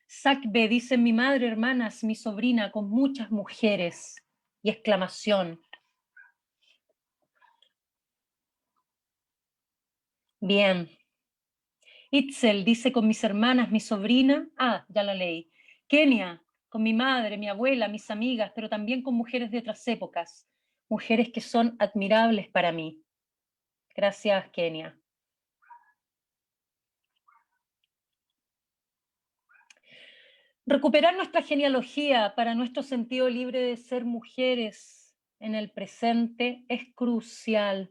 [SPEAKER 2] Sacbe dice mi madre, hermanas, mi sobrina, con muchas mujeres. Y exclamación. Bien. Itzel dice con mis hermanas, mi sobrina. Ah, ya la leí. Kenia, con mi madre, mi abuela, mis amigas, pero también con mujeres de otras épocas. Mujeres que son admirables para mí. Gracias, Kenia. Recuperar nuestra genealogía para nuestro sentido libre de ser mujeres en el presente es crucial.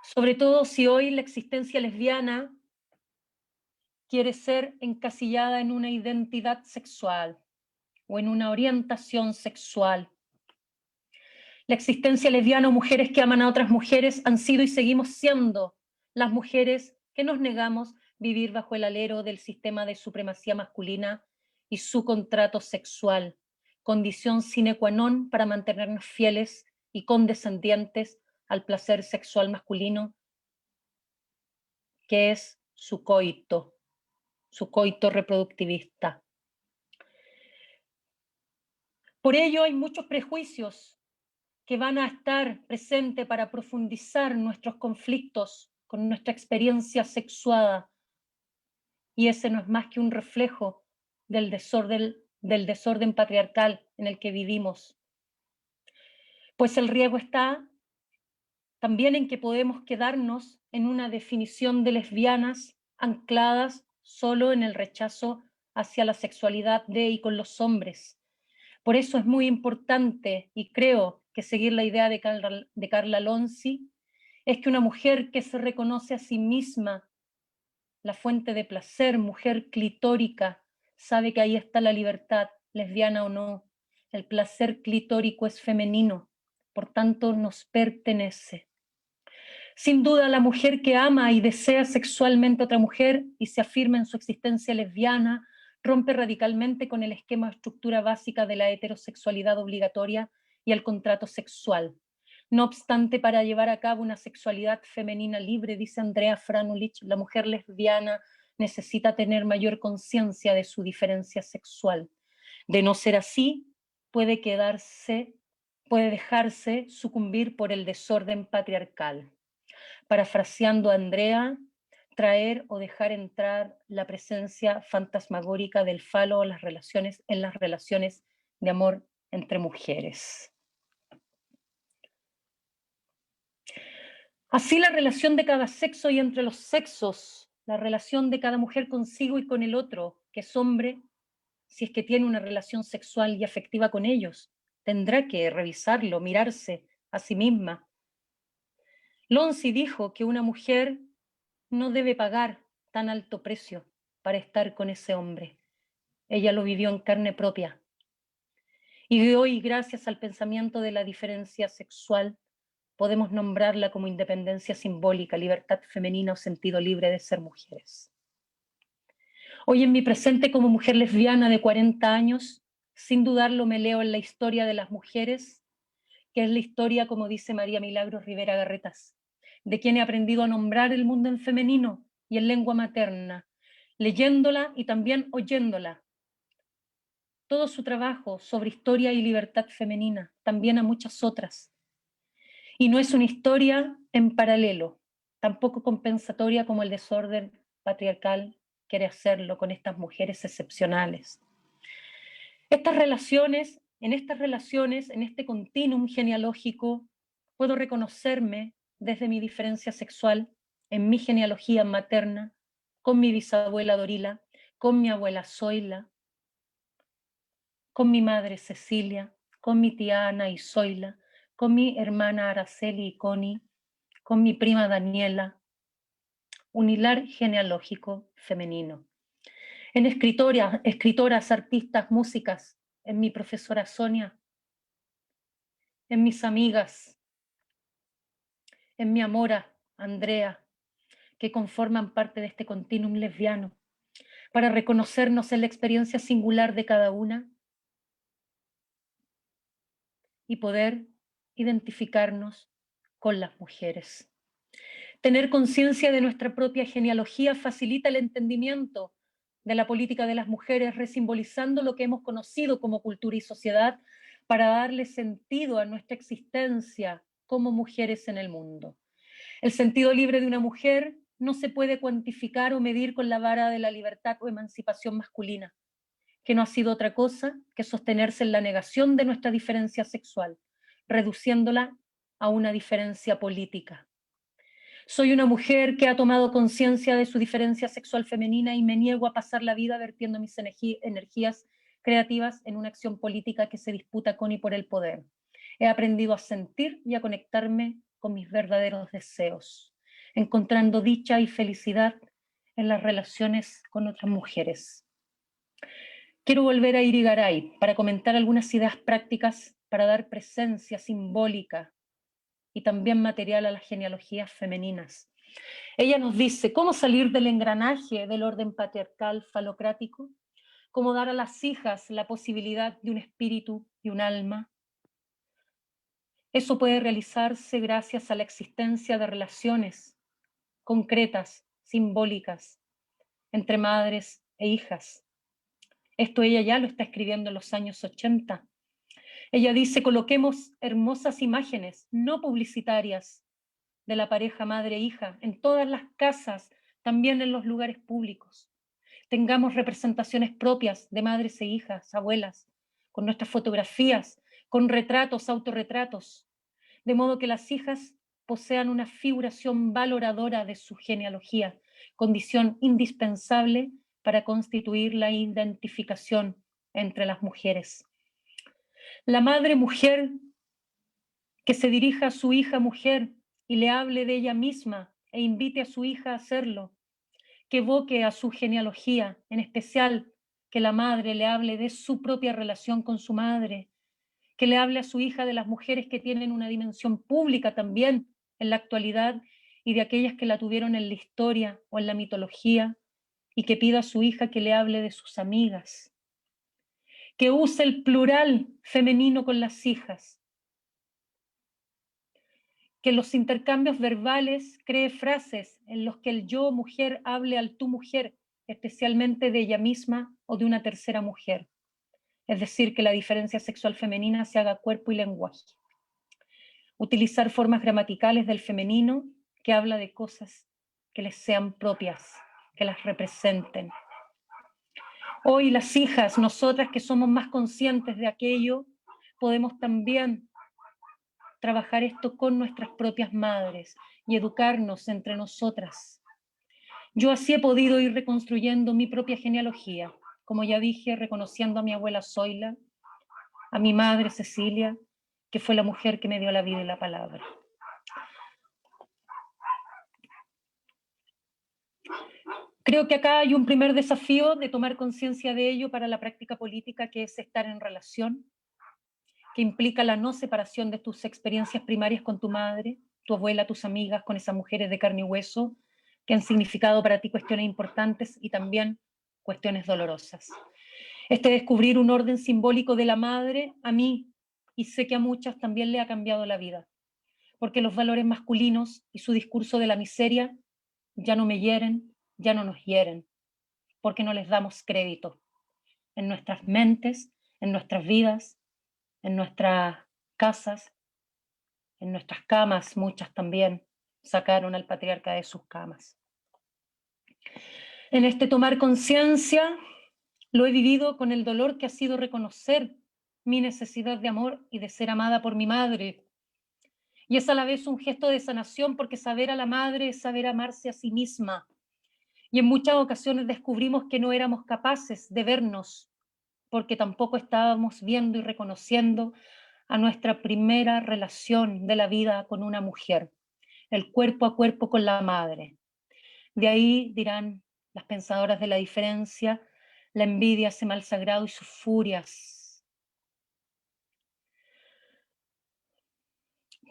[SPEAKER 2] Sobre todo si hoy la existencia lesbiana quiere ser encasillada en una identidad sexual o en una orientación sexual. La existencia lesbiana o mujeres que aman a otras mujeres han sido y seguimos siendo las mujeres que nos negamos vivir bajo el alero del sistema de supremacía masculina y su contrato sexual, condición sine qua non para mantenernos fieles y condescendientes al placer sexual masculino, que es su coito reproductivista. Por ello hay muchos prejuicios que van a estar presentes para profundizar nuestros conflictos con nuestra experiencia sexuada. Y ese no es más que un reflejo del desorden patriarcal en el que vivimos. Pues el riesgo está también en que podemos quedarnos en una definición de lesbianas ancladas solo en el rechazo hacia la sexualidad de y con los hombres. Por eso es muy importante, y creo que seguir la idea de Carla Lonzi, es que una mujer que se reconoce a sí misma la fuente de placer, mujer clitórica, sabe que ahí está la libertad, lesbiana o no. El placer clitórico es femenino, por tanto nos pertenece. Sin duda, la mujer que ama y desea sexualmente a otra mujer y se afirma en su existencia lesbiana, rompe radicalmente con el esquema o estructura básica de la heterosexualidad obligatoria y el contrato sexual. No obstante, para llevar a cabo una sexualidad femenina libre, dice Andrea Franulich, la mujer lesbiana necesita tener mayor conciencia de su diferencia sexual. De no ser así, puede dejarse sucumbir por el desorden patriarcal. Parafraseando a Andrea, traer o dejar entrar la presencia fantasmagórica del falo en las relaciones de amor entre mujeres. Así la relación de cada sexo y entre los sexos, la relación de cada mujer consigo y con el otro, que es hombre, si es que tiene una relación sexual y afectiva con ellos, tendrá que revisarlo, mirarse a sí misma. Lonzi dijo que una mujer no debe pagar tan alto precio para estar con ese hombre. Ella lo vivió en carne propia. Y hoy, gracias al pensamiento de la diferencia sexual, podemos nombrarla como independencia simbólica, libertad femenina o sentido libre de ser mujeres. Hoy en mi presente como mujer lesbiana de 40 años, sin dudarlo me leo en la historia de las mujeres, que es la historia, como dice María Milagros Rivera Garretas, de quien he aprendido a nombrar el mundo en femenino y en lengua materna, leyéndola y también oyéndola. Todo su trabajo sobre historia y libertad femenina, también a muchas otras. Y no es una historia en paralelo, tampoco compensatoria como el desorden patriarcal quiere hacerlo con estas mujeres excepcionales. En estas relaciones, en este continuum genealógico, puedo reconocerme desde mi diferencia sexual, en mi genealogía materna, con mi bisabuela Dorila, con mi abuela Zoila, con mi madre Cecilia, con mi tía Ana y Zoila, con mi hermana Araceli y Connie, con mi prima Daniela, un hilar genealógico femenino. En escritoras, artistas, músicas, en mi profesora Sonia, en mis amigas, en mi amora Andrea, que conforman parte de este continuum lesbiano, para reconocernos en la experiencia singular de cada una y poder identificarnos con las mujeres. Tener conciencia de nuestra propia genealogía facilita el entendimiento de la política de las mujeres, resimbolizando lo que hemos conocido como cultura y sociedad para darle sentido a nuestra existencia como mujeres en el mundo. El sentido libre de una mujer no se puede cuantificar o medir con la vara de la libertad o emancipación masculina, que no ha sido otra cosa que sostenerse en la negación de nuestra diferencia sexual, reduciéndola a una diferencia política. Soy una mujer que ha tomado conciencia de su diferencia sexual femenina y me niego a pasar la vida vertiendo mis energías creativas en una acción política que se disputa con y por el poder. He aprendido a sentir y a conectarme con mis verdaderos deseos, encontrando dicha y felicidad en las relaciones con otras mujeres. Quiero volver a Irigaray para comentar algunas ideas prácticas para dar presencia simbólica y también material a las genealogías femeninas. Ella nos dice cómo salir del engranaje del orden patriarcal falocrático, cómo dar a las hijas la posibilidad de un espíritu y un alma. Eso puede realizarse gracias a la existencia de relaciones concretas, simbólicas, entre madres e hijas. Esto ella ya lo está escribiendo en los años 80. Ella dice, coloquemos hermosas imágenes no publicitarias de la pareja madre-hija en todas las casas, también en los lugares públicos. Tengamos representaciones propias de madres e hijas, abuelas, con nuestras fotografías, con retratos, autorretratos, de modo que las hijas posean una figuración valoradora de su genealogía, condición indispensable para constituir la identificación entre las mujeres. La madre mujer que se dirija a su hija mujer y le hable de ella misma e invite a su hija a hacerlo, que evoque a su genealogía, en especial que la madre le hable de su propia relación con su madre, que le hable a su hija de las mujeres que tienen una dimensión pública también en la actualidad y de aquellas que la tuvieron en la historia o en la mitología, y que pida a su hija que le hable de sus amigas, que use el plural femenino con las hijas, que en los intercambios verbales cree frases en los que el yo mujer hable al tú mujer, especialmente de ella misma o de una tercera mujer. Es decir, que la diferencia sexual femenina se haga cuerpo y lenguaje. Utilizar formas gramaticales del femenino que habla de cosas que les sean propias, que las representen. Hoy las hijas, nosotras que somos más conscientes de aquello, podemos también trabajar esto con nuestras propias madres y educarnos entre nosotras. Yo así he podido ir reconstruyendo mi propia genealogía, como ya dije, reconociendo a mi abuela Zoila, a mi madre Cecilia, que fue la mujer que me dio la vida y la palabra. Creo que acá hay un primer desafío de tomar conciencia de ello para la práctica política, que es estar en relación, que implica la no separación de tus experiencias primarias con tu madre, tu abuela, tus amigas, con esas mujeres de carne y hueso que han significado para ti cuestiones importantes y también cuestiones dolorosas. Descubrir un orden simbólico de la madre, a mí, y sé que a muchas también le ha cambiado la vida, porque los valores masculinos y su discurso de la miseria ya no me hieren, ya no nos hieren, porque no les damos crédito en nuestras mentes, en nuestras vidas, en nuestras casas, en nuestras camas. Muchas también sacaron al patriarca de sus camas. En tomar conciencia lo he vivido con el dolor que ha sido reconocer mi necesidad de amor y de ser amada por mi madre. Y es a la vez un gesto de sanación, porque saber a la madre es saber amarse a sí misma. Y en muchas ocasiones descubrimos que no éramos capaces de vernos, porque tampoco estábamos viendo y reconociendo a nuestra primera relación de la vida con una mujer, el cuerpo a cuerpo con la madre. De ahí, dirán las pensadoras de la diferencia, la envidia, ese mal sagrado y sus furias.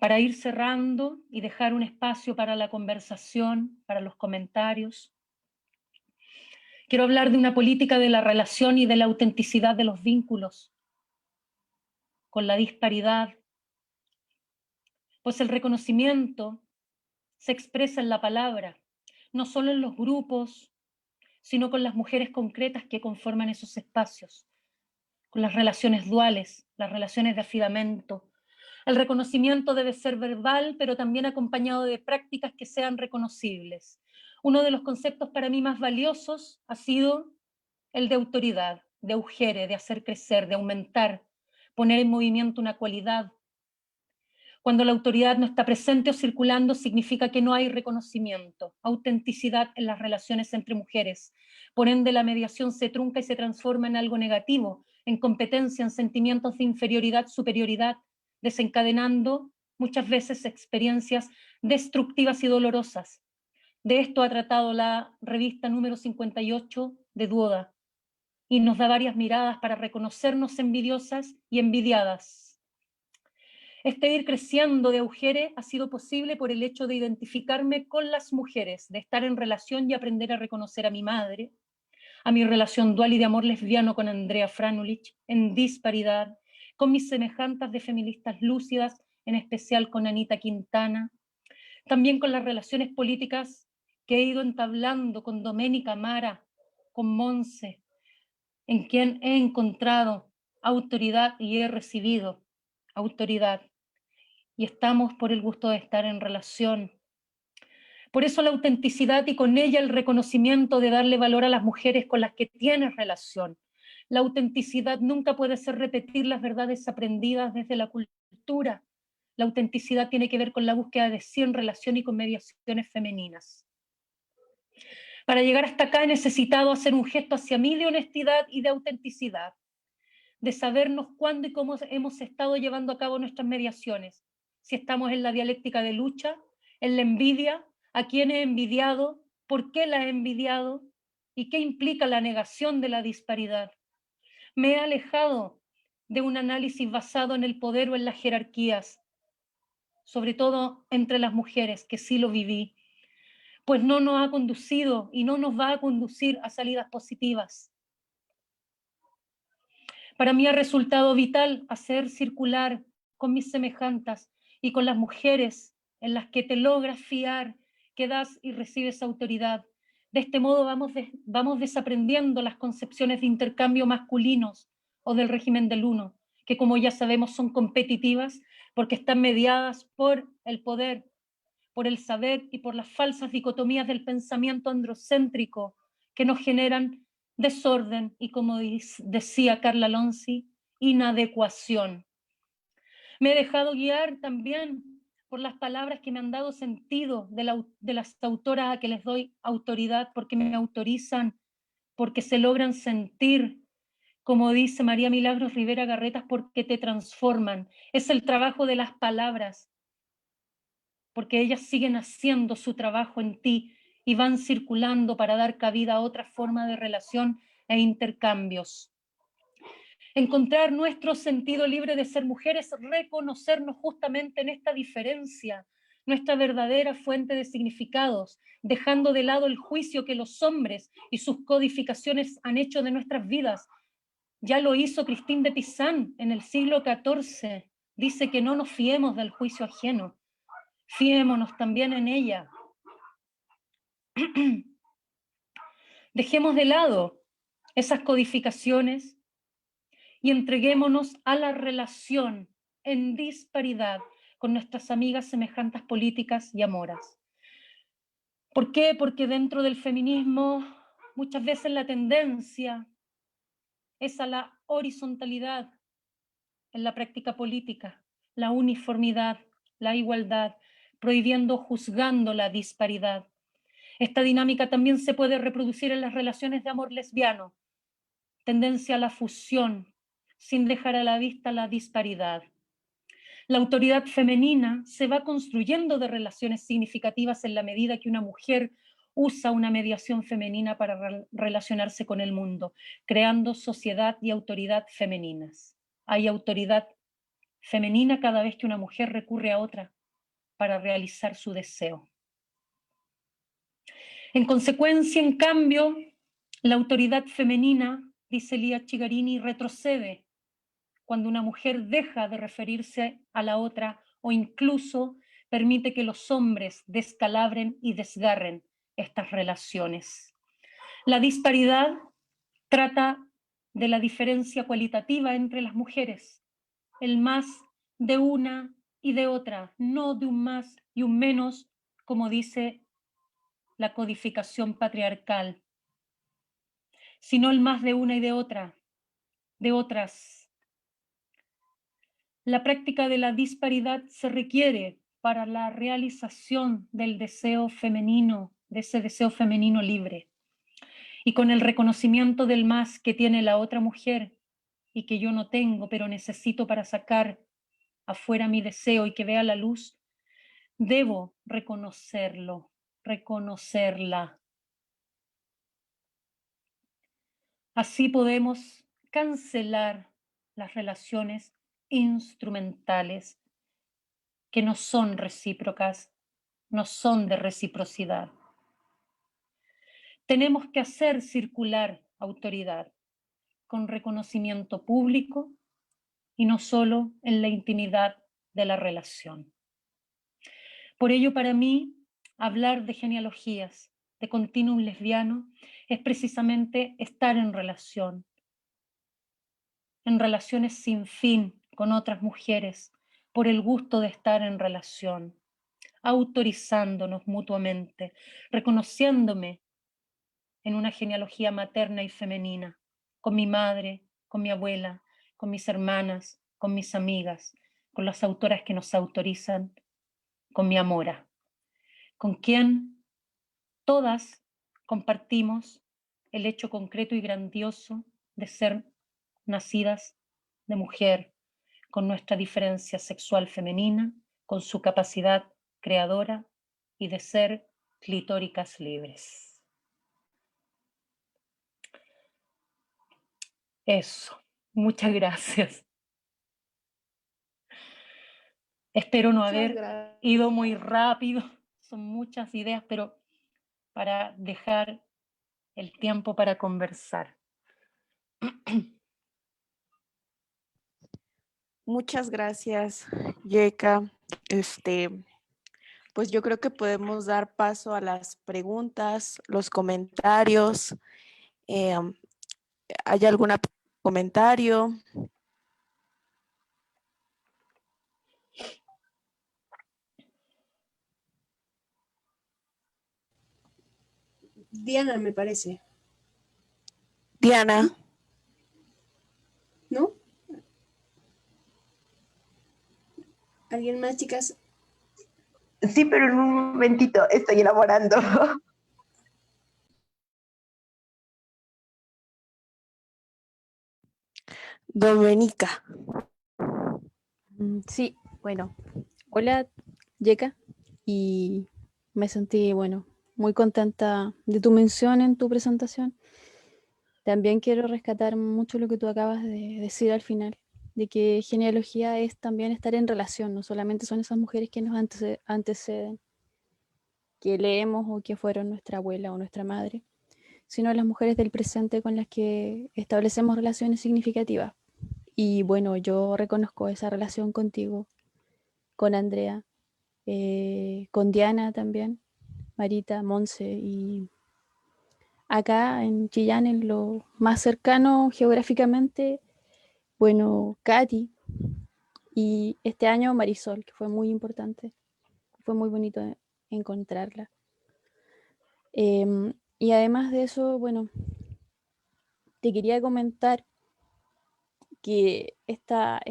[SPEAKER 2] Para ir cerrando y dejar un espacio para la conversación, para los comentarios, quiero hablar de una política de la relación y de la autenticidad de los vínculos, con la disparidad, pues el reconocimiento se expresa en la palabra, no solo en los grupos, sino con las mujeres concretas que conforman esos espacios, con las relaciones duales, las relaciones de afidamento. El reconocimiento debe ser verbal, pero también acompañado de prácticas que sean reconocibles. Uno de los conceptos para mí más valiosos ha sido el de autoridad, de augere, de hacer crecer, de aumentar, poner en movimiento una cualidad. Cuando la autoridad no está presente o circulando, significa que no hay reconocimiento, autenticidad en las relaciones entre mujeres. Por ende, la mediación se trunca y se transforma en algo negativo, en competencia, en sentimientos de inferioridad, superioridad, desencadenando muchas veces experiencias destructivas y dolorosas. De esto ha tratado la revista número 58 de Duoda y nos da varias miradas para reconocernos envidiosas y envidiadas. Este ir creciendo de Augere ha sido posible por el hecho de identificarme con las mujeres, de estar en relación y aprender a reconocer a mi madre, a mi relación dual y de amor lesbiano con Andrea Franulich, en disparidad, con mis semejantas de feministas lúcidas, en especial con Anita Quintana, también con las relaciones políticas que he ido entablando con Doménica Mara, con Monse, en quien he encontrado autoridad y he recibido autoridad. Y estamos por el gusto de estar en relación. Por eso la autenticidad y con ella el reconocimiento de darle valor a las mujeres con las que tienes relación. La autenticidad nunca puede ser repetir las verdades aprendidas desde la cultura. La autenticidad tiene que ver con la búsqueda de sí en relación y con mediaciones femeninas. Para llegar hasta acá he necesitado hacer un gesto hacia mí de honestidad y de autenticidad, de sabernos cuándo y cómo hemos estado llevando a cabo nuestras mediaciones. Si estamos en la dialéctica de lucha, en la envidia, a quién he envidiado, por qué la he envidiado y qué implica la negación de la disparidad. Me he alejado de un análisis basado en el poder o en las jerarquías, sobre todo entre las mujeres, que sí lo viví, pues no nos ha conducido y no nos va a conducir a salidas positivas. Para mí ha resultado vital hacer circular con mis semejantas y con las mujeres en las que te logras fiar, que das y recibes autoridad. De este modo vamos desaprendiendo las concepciones de intercambio masculinos o del régimen del uno, que como ya sabemos son competitivas porque están mediadas por el poder, por el saber y por las falsas dicotomías del pensamiento androcéntrico que nos generan desorden y, como decía Carla Lonzi, inadecuación. Me he dejado guiar también por las palabras que me han dado sentido de las autoras a que les doy autoridad, porque me autorizan, porque se logran sentir, como dice María Milagros Rivera Garretas, porque te transforman. Es el trabajo de las palabras, porque ellas siguen haciendo su trabajo en ti y van circulando para dar cabida a otra forma de relación e intercambios. Encontrar nuestro sentido libre de ser mujeres, reconocernos justamente en esta diferencia, nuestra verdadera fuente de significados, dejando de lado el juicio que los hombres y sus codificaciones han hecho de nuestras vidas. Ya lo hizo Christine de Pizan en el siglo XIV. Dice que no nos fiemos del juicio ajeno, fiémonos también en ella. Dejemos de lado esas codificaciones y entreguémonos a la relación en disparidad con nuestras amigas semejantes políticas y amoras. ¿Por qué? Porque dentro del feminismo muchas veces la tendencia es a la horizontalidad en la práctica política, la uniformidad, la igualdad, prohibiendo, juzgando la disparidad. Esta dinámica también se puede reproducir en las relaciones de amor lesbiano, tendencia a la fusión, sin dejar a la vista la disparidad. La autoridad femenina se va construyendo de relaciones significativas en la medida que una mujer usa una mediación femenina para relacionarse con el mundo, creando sociedad y autoridad femeninas. Hay autoridad femenina cada vez que una mujer recurre a otra para realizar su deseo. En consecuencia, en cambio, la autoridad femenina, dice Lía Chigarini, retrocede cuando una mujer deja de referirse a la otra o incluso permite que los hombres descalabren y desgarren estas relaciones. La disparidad trata de la diferencia cualitativa entre las mujeres, el más de una y de otra, no de un más y un menos, como dice la codificación patriarcal, sino el más de una y de otra, de otras. La práctica de la disparidad se requiere para la realización del deseo femenino, de ese deseo femenino libre, y con el reconocimiento del más que tiene la otra mujer y que yo no tengo, pero necesito para sacar afuera mi deseo y que vea la luz, debo reconocerlo, reconocerla. Así podemos cancelar las relaciones instrumentales que no son recíprocas, no son de reciprocidad. Tenemos que hacer circular autoridad con reconocimiento público y no solo en la intimidad de la relación. Por ello, para mí, hablar de genealogías, de continuum lesbiano, es precisamente estar en relaciones sin fin con otras mujeres, por el gusto de estar en relación, autorizándonos mutuamente, reconociéndome en una genealogía materna y femenina, con mi madre, con mi abuela, con mis hermanas, con mis amigas, con las autoras que nos autorizan, con mi amora, con quien todas compartimos el hecho concreto y grandioso de ser nacidas de mujer, con nuestra diferencia sexual femenina, con su capacidad creadora y de ser clitóricas libres. Eso, muchas gracias. Espero no haber ido muy rápido, son muchas ideas, pero para dejar el tiempo para conversar.
[SPEAKER 1] Muchas gracias, Yeka. Pues yo creo que podemos dar paso a las preguntas, los comentarios. ¿Hay algún comentario?
[SPEAKER 3] Diana, me parece.
[SPEAKER 1] Diana.
[SPEAKER 3] ¿No? ¿Alguien más, chicas?
[SPEAKER 4] Sí, pero en un momentito estoy elaborando.
[SPEAKER 1] Domenica.
[SPEAKER 5] Sí, bueno. Hola, Yeka. Y me sentí, bueno, muy contenta de tu mención en tu presentación. También quiero rescatar mucho lo que tú acabas de decir al final, de que genealogía es también estar en relación, no solamente son esas mujeres que nos anteceden, que leemos o que fueron nuestra abuela o nuestra madre, sino las mujeres del presente con las que establecemos relaciones significativas. Y bueno, yo reconozco esa relación contigo, con Andrea, con Diana también, Marita, Monse, y acá en Chillán, en lo más cercano geográficamente, bueno, Katy, y este año Marisol, que fue muy importante, fue muy bonito encontrarla. Y además de eso, bueno, te quería comentar que esta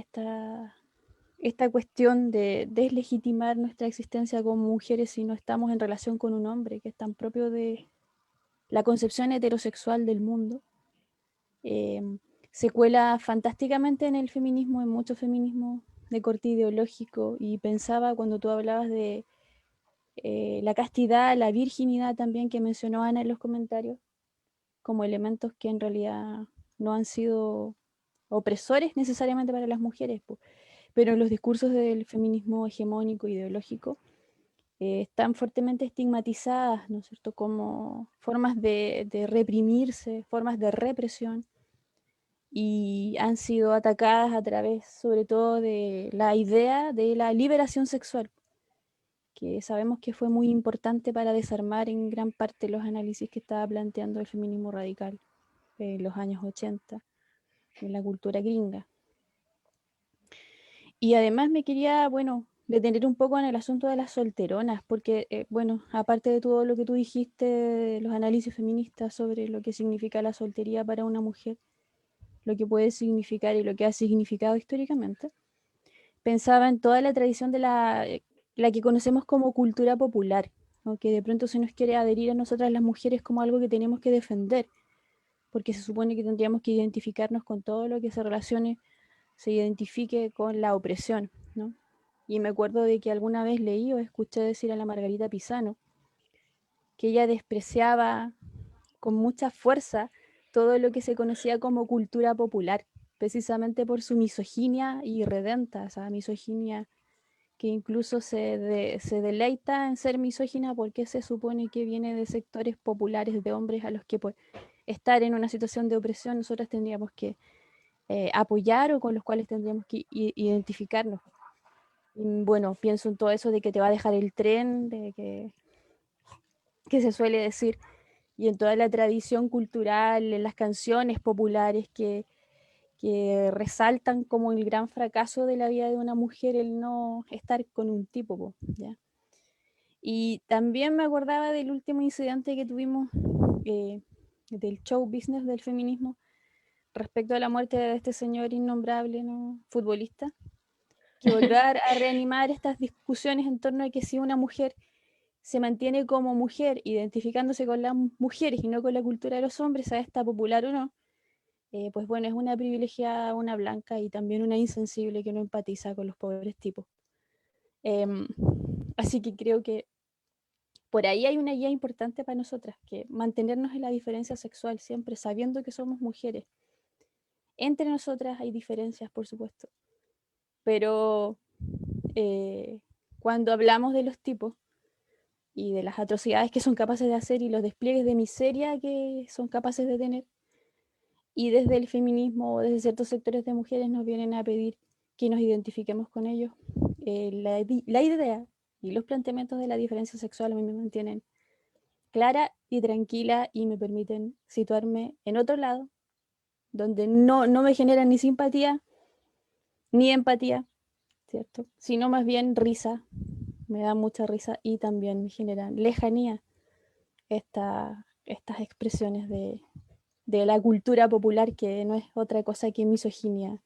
[SPEAKER 5] cuestión de deslegitimar nuestra existencia como mujeres si no estamos en relación con un hombre, que es tan propio de la concepción heterosexual del mundo, se cuela fantásticamente en el feminismo, en mucho feminismo de corte ideológico, y pensaba cuando tú hablabas de la castidad, la virginidad también que mencionó Ana en los comentarios, como elementos que en realidad no han sido opresores necesariamente para las mujeres, pero los discursos del feminismo hegemónico, ideológico, están fuertemente estigmatizadas, ¿no es cierto?, como formas de reprimirse, formas de represión. y han sido atacadas a través sobre todo de la idea de la liberación sexual, que sabemos que fue muy importante para desarmar en gran parte los análisis que estaba planteando el feminismo radical en los años 80 en la cultura gringa. Y además me quería, bueno, detener un poco en el asunto de las solteronas, porque, bueno, aparte de todo lo que tú dijiste, los análisis feministas sobre lo que significa la soltería para una mujer, lo que puede significar y lo que ha significado históricamente, pensaba en toda la tradición de la que conocemos como cultura popular, ¿no? Que de pronto se nos quiere adherir a nosotras las mujeres como algo que tenemos que defender, porque se supone que tendríamos que identificarnos con todo lo que se identifique con la opresión, ¿no? Y me acuerdo de que alguna vez leí o escuché decir a la Margarita Pisano que ella despreciaba con mucha fuerza todo lo que se conocía como cultura popular, precisamente por su misoginia irredenta, esa misoginia que incluso se deleita en ser misógina porque se supone que viene de sectores populares de hombres a los que por estar en una situación de opresión nosotras tendríamos que apoyar o con los cuales tendríamos que identificarnos. Y bueno, pienso en todo eso de que te va a dejar el tren, que se suele decir, y en toda la tradición cultural, en las canciones populares que resaltan como el gran fracaso de la vida de una mujer el no estar con un tipo, ¿ya? Y también me acordaba del último incidente que tuvimos del show business del feminismo respecto a la muerte de este señor innombrable, ¿no? Futbolista, que volvió a reanimar estas discusiones en torno a que si una mujer se mantiene como mujer, identificándose con las mujeres y no con la cultura de los hombres, sea esta popular o no, pues bueno, es una privilegiada, una blanca y también una insensible que no empatiza con los pobres tipos. Em, Así que creo que por ahí hay una guía importante para nosotras, que mantenernos en la diferencia sexual siempre, sabiendo que somos mujeres. Entre nosotras hay diferencias, por supuesto, pero cuando hablamos de los tipos y de las atrocidades que son capaces de hacer y los despliegues de miseria que son capaces de tener, y desde el feminismo o desde ciertos sectores de mujeres nos vienen a pedir que nos identifiquemos con ellos, la idea y los planteamientos de la diferencia sexual a mí me mantienen clara y tranquila y me permiten situarme en otro lado, donde no me generan ni simpatía ni empatía, ¿cierto? Sino más bien risa, me da mucha risa y también me generan lejanía estas expresiones de la cultura popular que no es otra cosa que misoginia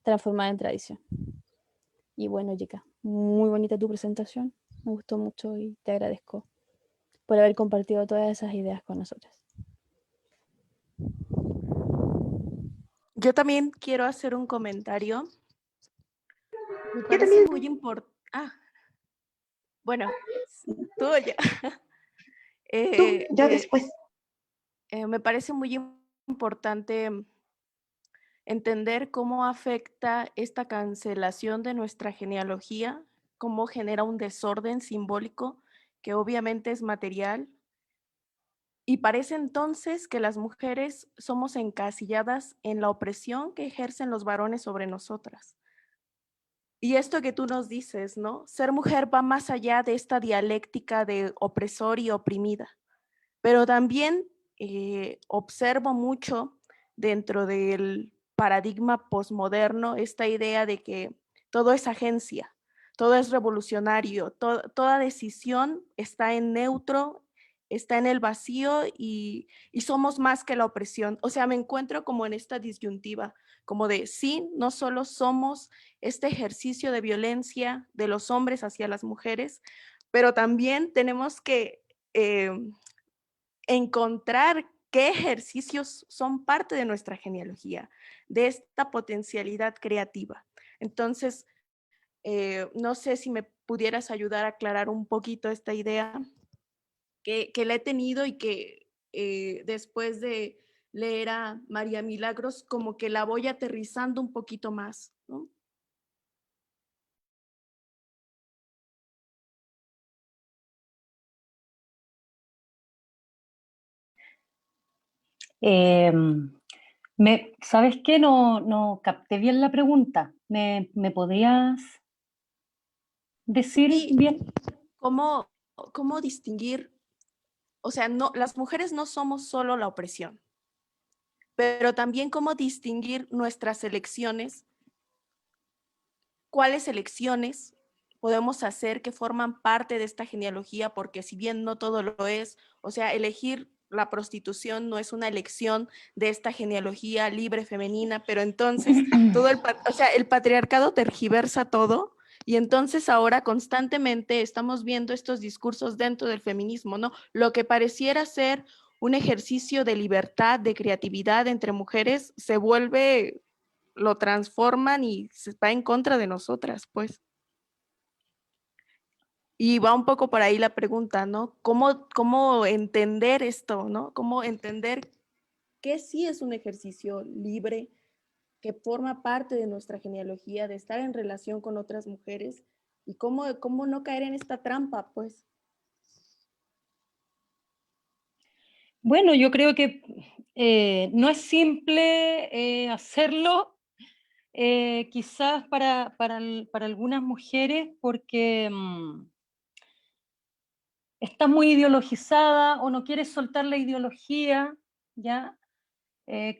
[SPEAKER 5] transformada en tradición. Y bueno, chica, muy bonita tu presentación, me gustó mucho y te agradezco por haber compartido todas esas ideas con nosotras.
[SPEAKER 1] Yo también quiero hacer un comentario. Me
[SPEAKER 4] Yo
[SPEAKER 1] parece
[SPEAKER 4] también.
[SPEAKER 1] muy importante. Bueno, tú ya.
[SPEAKER 4] Tú,
[SPEAKER 1] Eh,
[SPEAKER 4] yo
[SPEAKER 1] eh,
[SPEAKER 4] después.
[SPEAKER 1] Me parece muy importante entender cómo afecta esta cancelación de nuestra genealogía, cómo genera un desorden simbólico que obviamente es material. Y parece entonces que las mujeres somos encasilladas en la opresión que ejercen los varones sobre nosotras. Y esto que tú nos dices, ¿no? Ser mujer va más allá de esta dialéctica de opresor y oprimida, pero también observo mucho dentro del paradigma posmoderno esta idea de que todo es agencia, todo es revolucionario, toda decisión está en neutro, está en el vacío y somos más que la opresión. O sea, me encuentro como en esta disyuntiva, como de sí, no solo somos este ejercicio de violencia de los hombres hacia las mujeres, pero también tenemos que encontrar qué ejercicios son parte de nuestra genealogía, de esta potencialidad creativa. Entonces, no sé si me pudieras ayudar a aclarar un poquito esta idea que la he tenido y que después de leer a María Milagros, como que la voy aterrizando un poquito más, ¿no?
[SPEAKER 2] Eh, ¿Sabes qué? No capté bien la pregunta. ¿Me podrías decir
[SPEAKER 1] Sí,
[SPEAKER 2] bien?
[SPEAKER 1] ¿cómo distinguir? O sea, no, las mujeres no somos solo la opresión, pero también cómo distinguir nuestras elecciones, cuáles elecciones podemos hacer que forman parte de esta genealogía, porque si bien no todo lo es, o sea, elegir la prostitución no es una elección de esta genealogía libre femenina, pero entonces el patriarcado tergiversa todo y entonces ahora constantemente estamos viendo estos discursos dentro del feminismo, ¿no? Lo que pareciera ser un ejercicio de libertad, de creatividad entre mujeres, lo transforman y se va en contra de nosotras, pues. Y va un poco por ahí la pregunta, ¿no? ¿Cómo entender esto, ¿no? ¿Cómo entender que sí es un ejercicio libre, que forma parte de nuestra genealogía, de estar en relación con otras mujeres? Y cómo no caer en esta trampa, pues.
[SPEAKER 2] Bueno, yo creo que no es simple hacerlo, quizás para algunas mujeres, porque está muy ideologizada o no quiere soltar la ideología, ¿ya?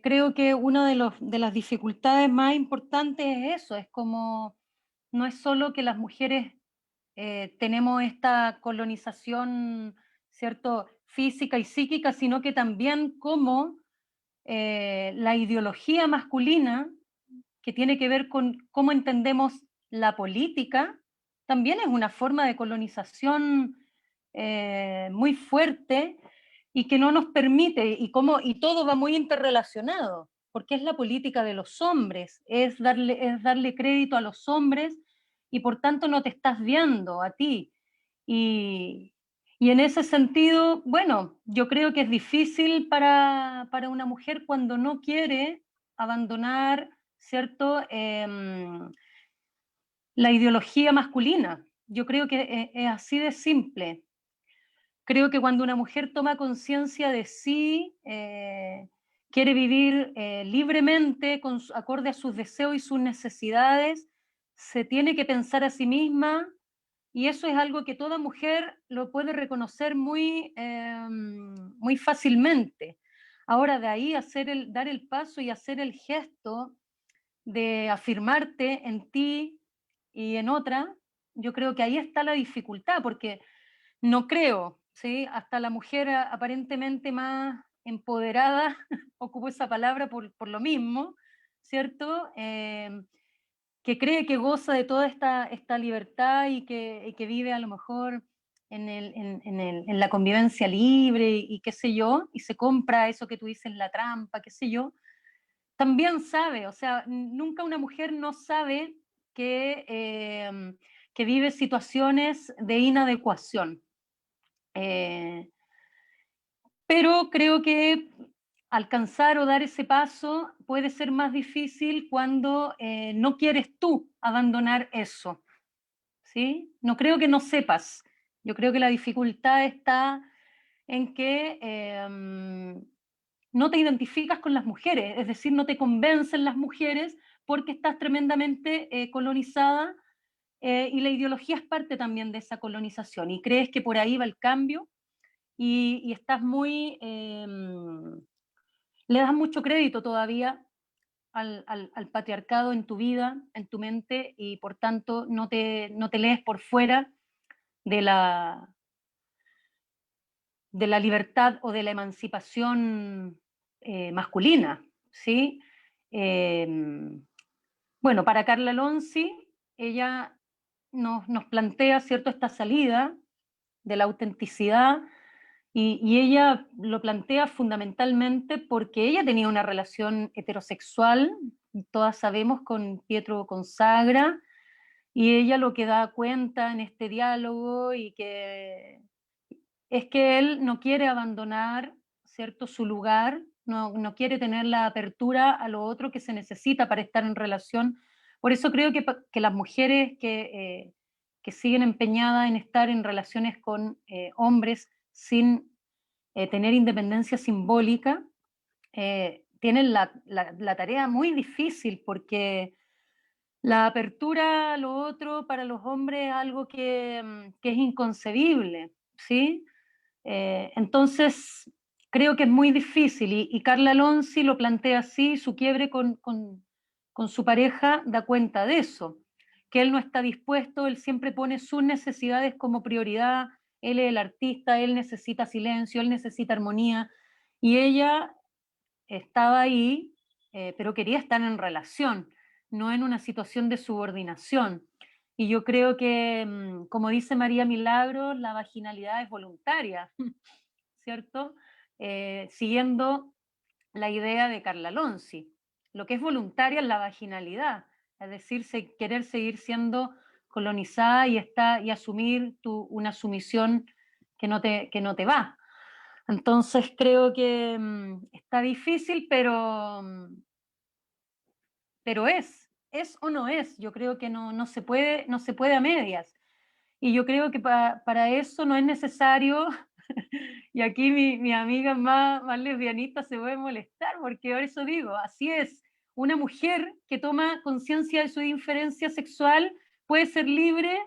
[SPEAKER 2] Creo que una de las dificultades más importantes es eso, es como, no es solo que las mujeres tenemos esta colonización, ¿cierto?, física y psíquica, sino que también como la ideología masculina, que tiene que ver con cómo entendemos la política, también es una forma de colonización muy fuerte y que no nos permite, y todo va muy interrelacionado, porque es la política de los hombres, es darle crédito a los hombres y por tanto no te estás viendo a ti. Y, y en ese sentido, bueno, yo creo que es difícil para una mujer cuando no quiere abandonar, ¿cierto? La ideología masculina. Yo creo que es así de simple. Creo que cuando una mujer toma conciencia de sí, quiere vivir libremente, acorde a sus deseos y sus necesidades, se tiene que pensar a sí misma, y eso es algo que toda mujer lo puede reconocer muy fácilmente. Ahora, de ahí dar el paso y hacer el gesto de afirmarte en ti y en otra, yo creo que ahí está la dificultad, porque no creo, ¿sí? Hasta la mujer aparentemente más empoderada, ocupo esa palabra por lo mismo, ¿cierto? Que cree que goza de toda esta libertad y que vive a lo mejor en la convivencia libre y qué sé yo, y se compra eso que tú dices, la trampa, qué sé yo, también sabe, o sea, nunca una mujer no sabe que vive situaciones de inadecuación. Pero creo que alcanzar o dar ese paso puede ser más difícil cuando no quieres tú abandonar eso, ¿sí? No creo que no sepas. Yo creo que la dificultad está en que no te identificas con las mujeres, es decir, no te convencen las mujeres porque estás tremendamente colonizada y la ideología es parte también de esa colonización y crees que por ahí va el cambio y estás le das mucho crédito todavía al patriarcado en tu vida, en tu mente, y por tanto no te lees por fuera de de la libertad o de la emancipación masculina, ¿sí? Eh, bueno, para Carla Lonzi, ella nos plantea, ¿cierto?, esta salida de la autenticidad y ella lo plantea fundamentalmente porque ella tenía una relación heterosexual, todas sabemos, con Pietro Consagra, y ella lo que da cuenta en este diálogo y que es que él no quiere abandonar, ¿cierto?, su lugar, no quiere tener la apertura a lo otro que se necesita para estar en relación. Por eso creo que las mujeres que siguen empeñadas en estar en relaciones con hombres sin tener independencia simbólica, tienen la tarea muy difícil, porque la apertura a lo otro para los hombres es algo que es inconcebible, ¿sí? Entonces, creo que es muy difícil, y Carla Lonzi lo plantea así, su quiebre con su pareja da cuenta de eso, que él no está dispuesto, él siempre pone sus necesidades como prioridad, él es el artista, él necesita silencio, él necesita armonía, y ella estaba ahí, pero quería estar en relación, no en una situación de subordinación. Y yo creo que, como dice María Milagros, la vaginalidad es voluntaria, ¿cierto? Siguiendo la idea de Carla Lonzi. Lo que es voluntaria es la vaginalidad, es decir, querer seguir siendo colonizada y asumir una sumisión que no te va. Entonces creo que está difícil, pero es o no es. Yo creo que no se puede a medias. Y yo creo que para eso no es necesario, y aquí mi amiga más lesbianista se puede molestar, porque por eso digo, así es, una mujer que toma conciencia de su diferencia sexual puede ser libre,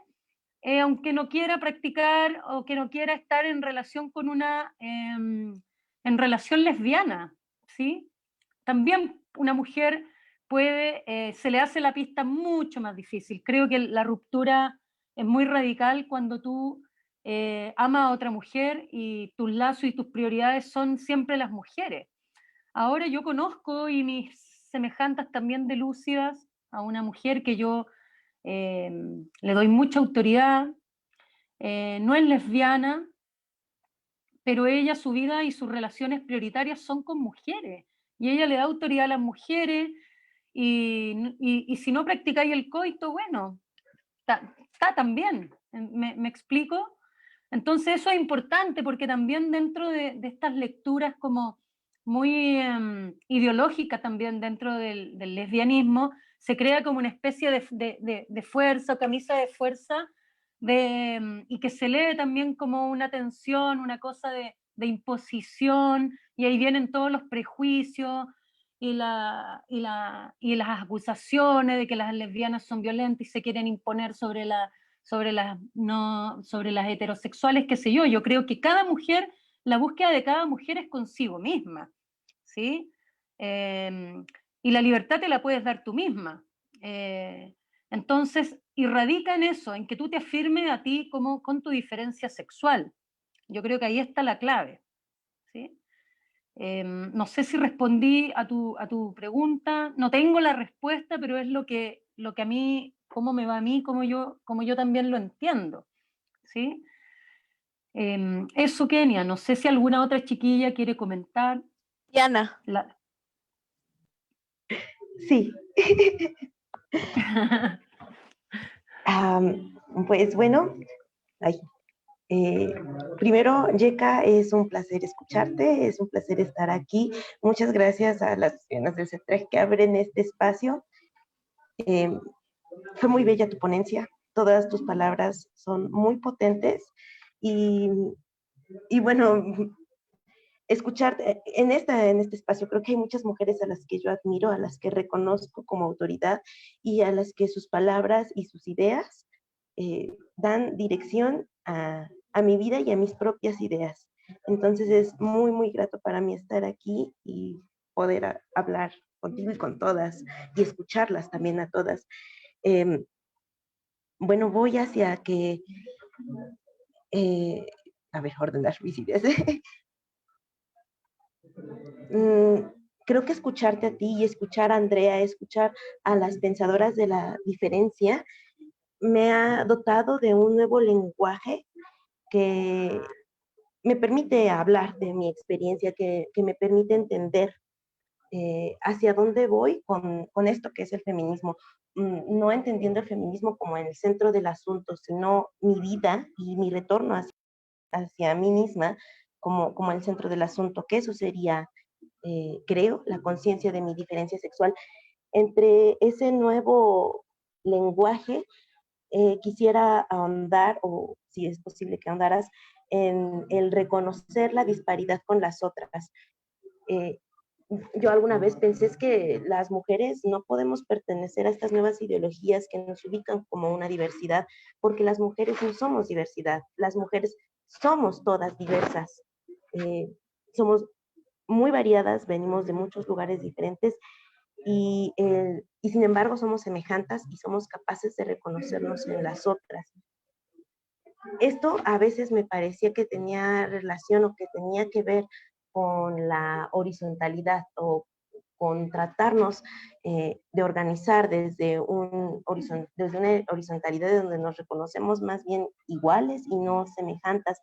[SPEAKER 2] aunque no quiera practicar o que no quiera estar en relación con en relación lesbiana, ¿sí? También una mujer se le hace la pista mucho más difícil. Creo que la ruptura es muy radical cuando tú amas a otra mujer y tus lazos y tus prioridades son siempre las mujeres. Ahora yo conozco, y mis semejantes también de lúcidas, a una mujer que yo le doy mucha autoridad, no es lesbiana, pero ella, su vida y sus relaciones prioritarias son con mujeres, y ella le da autoridad a las mujeres, y si no practicáis el coito, bueno, está también, ¿me explico? Entonces eso es importante, porque también dentro de estas lecturas como muy ideológicas también dentro del lesbianismo, se crea como una especie de fuerza, camisa de fuerza, y que se lee también como una tensión, una cosa de imposición, y ahí vienen todos los prejuicios y las acusaciones de que las lesbianas son violentas y se quieren imponer sobre las heterosexuales, qué sé yo. Yo creo que cada mujer, la búsqueda de cada mujer es consigo misma, ¿sí? Y la libertad te la puedes dar tú misma. Entonces, y radica en eso, en que tú te afirmes a ti como con tu diferencia sexual. Yo creo que ahí está la clave, ¿sí? No sé si respondí a tu pregunta, no tengo la respuesta, pero es lo que a mí, cómo me va a mí, como yo también lo entiendo, ¿sí? Eso, Kenia, no sé si alguna otra chiquilla quiere comentar.
[SPEAKER 1] Diana.
[SPEAKER 4] Sí. Pues bueno, ay, primero, Yeka, es un placer escucharte, es un placer estar aquí. Muchas gracias a las personas del CETREG que abren este espacio. Fue muy bella tu ponencia, todas tus palabras son muy potentes y, y bueno, escucharte en este espacio, creo que hay muchas mujeres a las que yo admiro, a las que reconozco como autoridad y a las que sus palabras y sus ideas dan dirección a mi vida y a mis propias ideas. Entonces es muy, muy grato para mí estar aquí y poder hablar contigo y con todas y escucharlas también a todas. Bueno, voy hacia que, a ver, ordenar mis ideas. Creo que escucharte a ti y escuchar a Andrea, escuchar a las pensadoras de la diferencia, me ha dotado de un nuevo lenguaje que me permite hablar de mi experiencia, que me permite entender hacia dónde voy con esto que es el feminismo. No entendiendo el feminismo como en el centro del asunto, sino mi vida y mi retorno hacia mí misma como el centro del asunto, que eso sería, creo, la conciencia de mi diferencia sexual. Entre ese nuevo lenguaje, quisiera ahondar, o si es posible que ahondaras, en el reconocer la disparidad con las otras. yo alguna vez pensé es que las mujeres no podemos pertenecer a estas nuevas ideologías que nos ubican como una diversidad, porque las mujeres no somos diversidad, las mujeres somos todas diversas, somos muy variadas, venimos de muchos lugares diferentes y sin embargo somos semejantes y somos capaces de reconocernos en las otras. Esto a veces me parecía que tenía relación o que tenía que ver con la horizontalidad o con tratarnos de organizar desde una horizontalidad donde nos reconocemos más bien iguales y no semejantes.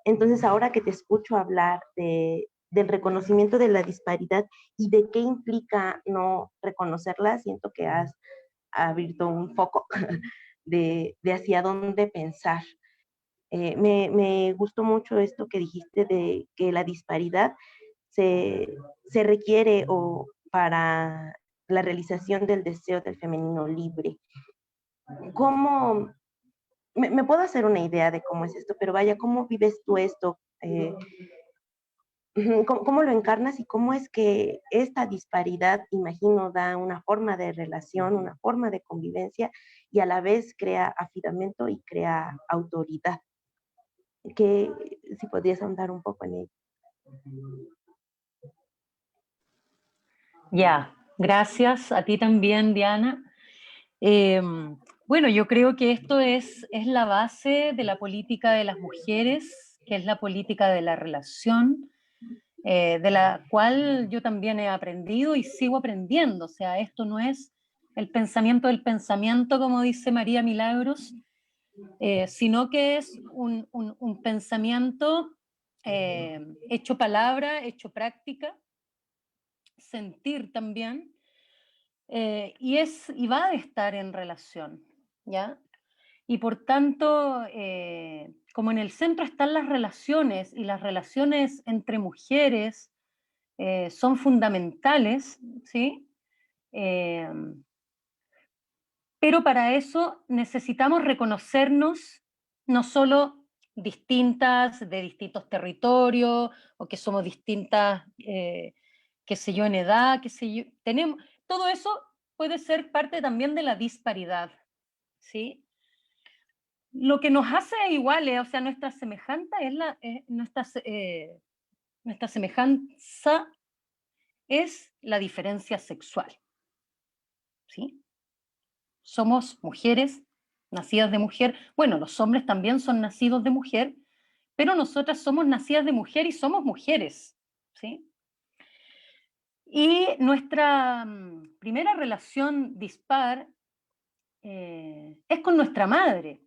[SPEAKER 4] Entonces, ahora que te escucho hablar del reconocimiento de la disparidad y de qué implica no reconocerla, siento que has abierto un foco de hacia dónde pensar. Me gustó mucho esto que dijiste de que la disparidad se requiere o para la realización del deseo del femenino libre. ¿Cómo, me puedo hacer una idea de cómo es esto, pero vaya, ¿cómo vives tú esto? ¿Cómo lo encarnas y cómo es que esta disparidad, imagino, da una forma de relación, una forma de convivencia y a la vez crea afidamiento y crea autoridad? Que si podrías ahondar un poco en ello.
[SPEAKER 2] Ya, gracias a ti también, Diana. Bueno, yo creo que esto es la base de la política de las mujeres, que es la política de la relación, de la cual yo también he aprendido y sigo aprendiendo. O sea, esto no es el pensamiento del pensamiento, como dice María Milagros, sino que es un pensamiento hecho palabra, hecho práctica, sentir también, y va a estar en relación, ¿ya? Y por tanto, como en el centro están las relaciones y las relaciones entre mujeres son fundamentales, ¿sí? Eh, pero para eso necesitamos reconocernos no solo distintas de distintos territorios o que somos distintas, qué sé yo, en edad, qué sé yo, tenemos, todo eso puede ser parte también de la disparidad, ¿sí? Lo que nos hace iguales, o sea, nuestra semejanza nuestra semejanza es la diferencia sexual, ¿sí? Somos mujeres nacidas de mujer. Bueno, los hombres también son nacidos de mujer, pero nosotras somos nacidas de mujer y somos mujeres, ¿sí? Y nuestra primera relación dispar es con nuestra madre.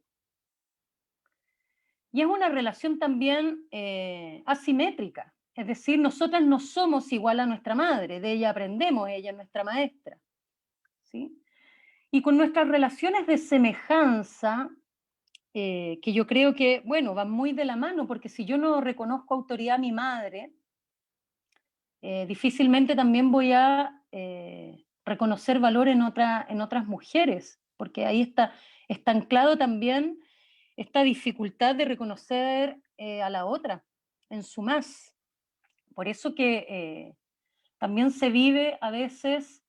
[SPEAKER 2] Y es una relación también asimétrica. Es decir, nosotras no somos igual a nuestra madre, de ella aprendemos, ella es nuestra maestra, ¿sí? Y con nuestras relaciones de semejanza, que yo creo que, bueno, van muy de la mano, porque si yo no reconozco autoridad a mi madre, difícilmente también voy a reconocer valor en otras mujeres, porque ahí está anclado también esta dificultad de reconocer a la otra en su más. Por eso que también se vive a veces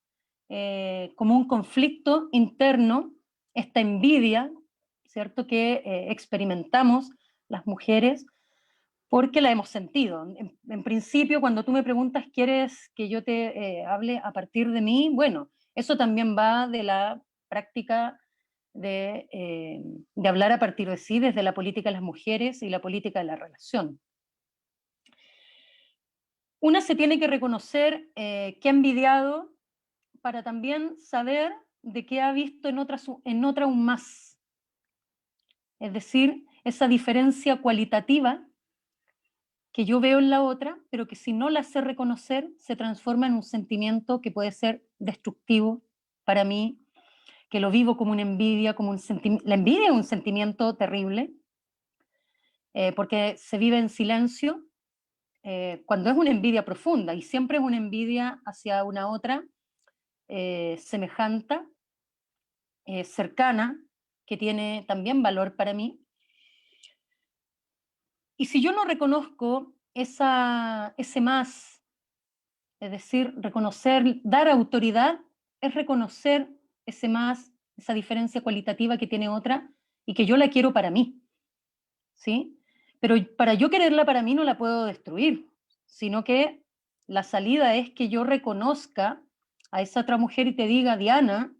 [SPEAKER 2] como un conflicto interno, esta envidia, ¿cierto?, que experimentamos las mujeres porque la hemos sentido. En principio, cuando tú me preguntas, ¿quieres que yo te hable a partir de mí? Bueno, eso también va de la práctica de hablar a partir de sí, desde la política de las mujeres y la política de la relación. Una se tiene que reconocer que ha envidiado para también saber de qué ha visto en otra un más. Es decir, esa diferencia cualitativa que yo veo en la otra, pero que si no la sé reconocer, se transforma en un sentimiento que puede ser destructivo para mí, que lo vivo como una envidia, como la envidia es un sentimiento terrible, porque se vive en silencio, cuando es una envidia profunda, y siempre es una envidia hacia una otra semejante, cercana, que tiene también valor para mí. Y si yo no reconozco ese más Es decir, reconocer, dar autoridad es reconocer ese más, esa diferencia cualitativa que tiene otra y que yo la quiero para mí, ¿sí? Pero para yo quererla para mí no la puedo destruir, sino que la salida es que yo reconozca a esa otra mujer y te diga, Diana,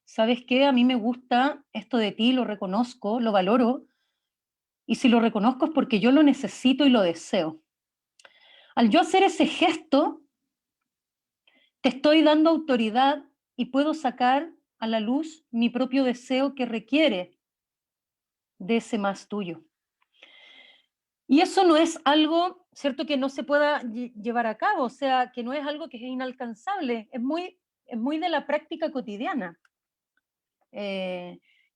[SPEAKER 2] ¿sabes qué? A mí me gusta esto de ti, lo reconozco, lo valoro, y si lo reconozco es porque yo lo necesito y lo deseo. Al yo hacer ese gesto, te estoy dando autoridad y puedo sacar a la luz mi propio deseo que requiere de ese más tuyo. Y eso no es algo, ¿cierto?, que no se pueda llevar a cabo, o sea, que no es algo que es inalcanzable, es muy de la práctica cotidiana.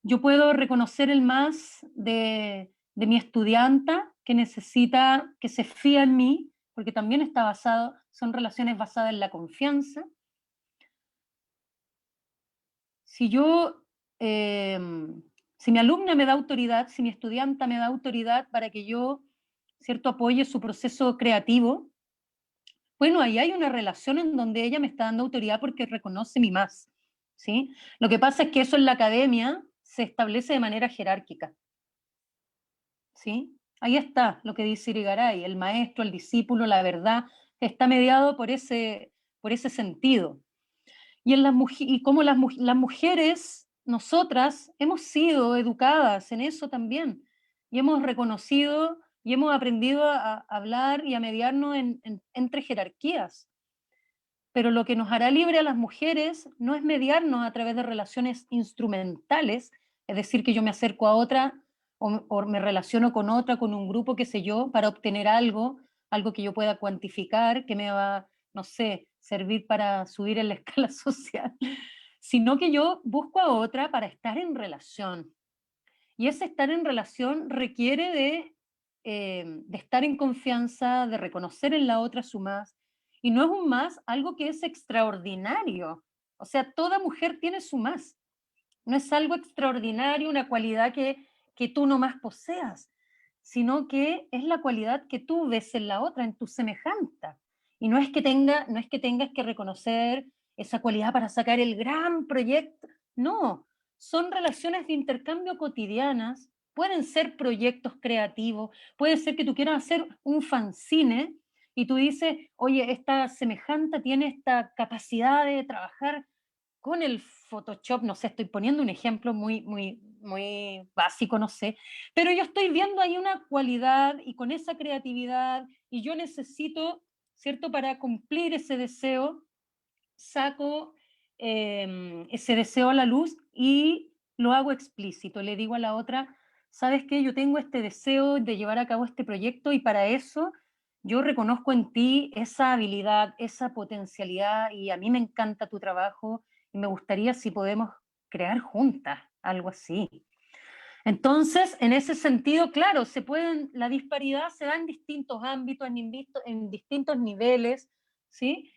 [SPEAKER 2] Yo puedo reconocer el más de mi estudianta que necesita, que se fía en mí, porque también está basado, son relaciones basadas en la confianza. Si yo, si mi alumna me da autoridad, si mi estudianta me da autoridad para que yo, ¿cierto?, apoye su proceso creativo, bueno, ahí hay una relación en donde ella me está dando autoridad porque reconoce mi más, ¿sí? Lo que pasa es que eso en la academia se establece de manera jerárquica, ¿sí? Ahí está lo que dice Irigaray, el maestro, el discípulo, la verdad, está mediado por ese sentido. Y como las mujeres, nosotras, hemos sido educadas en eso también, y hemos reconocido y hemos aprendido a hablar y a mediarnos entre jerarquías. Pero lo que nos hará libre a las mujeres no es mediarnos a través de relaciones instrumentales, es decir, que yo me acerco a otra o me relaciono con otra, con un grupo, qué sé yo, para obtener algo que yo pueda cuantificar, que me va, no sé, servir para subir en la escala social, sino que yo busco a otra para estar en relación. Y ese estar en relación requiere de estar en confianza, de reconocer en la otra su más, y no es un más algo que es extraordinario. O sea, toda mujer tiene su más. No es algo extraordinario, una cualidad que tú nomás poseas, sino que es la cualidad que tú ves en la otra, en tu semejante. Y no es que tengas que reconocer esa cualidad para sacar el gran proyecto. No, son relaciones de intercambio cotidianas, pueden ser proyectos creativos, puede ser que tú quieras hacer un fanzine y tú dices, oye, esta semejante tiene esta capacidad de trabajar con el Photoshop, no sé, estoy poniendo un ejemplo muy básico, no sé, pero yo estoy viendo ahí una cualidad y con esa creatividad y yo necesito, ¿cierto?, para cumplir ese deseo, saco ese deseo a la luz y lo hago explícito. Le digo a la otra, ¿sabes qué? Yo tengo este deseo de llevar a cabo este proyecto y para eso yo reconozco en ti esa habilidad, esa potencialidad y a mí me encanta tu trabajo y me gustaría si podemos crear juntas algo así. Entonces, en ese sentido, claro, la disparidad se da en distintos ámbitos, en distintos niveles, ¿sí?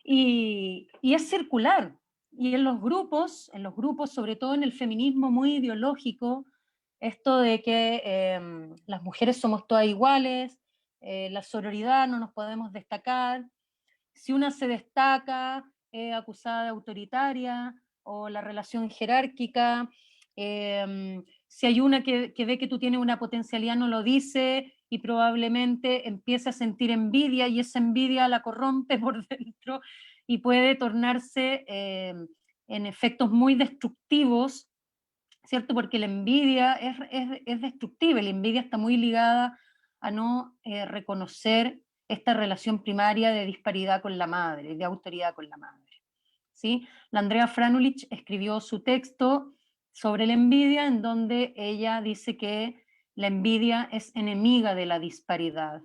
[SPEAKER 2] Y es circular. Y en los grupos, sobre todo en el feminismo muy ideológico, esto de que las mujeres somos todas iguales, la sororidad no nos podemos destacar, si una se destaca, acusada de autoritaria, o la relación jerárquica, si hay una que ve que tú tienes una potencialidad no lo dice y probablemente empieza a sentir envidia y esa envidia la corrompe por dentro y puede tornarse en efectos muy destructivos, ¿cierto? Porque la envidia es destructiva, la envidia está muy ligada a no reconocer esta relación primaria de disparidad con la madre, de autoridad con la madre, ¿sí? La Andrea Franulich escribió su texto sobre la envidia en donde ella dice que la envidia es enemiga de la disparidad.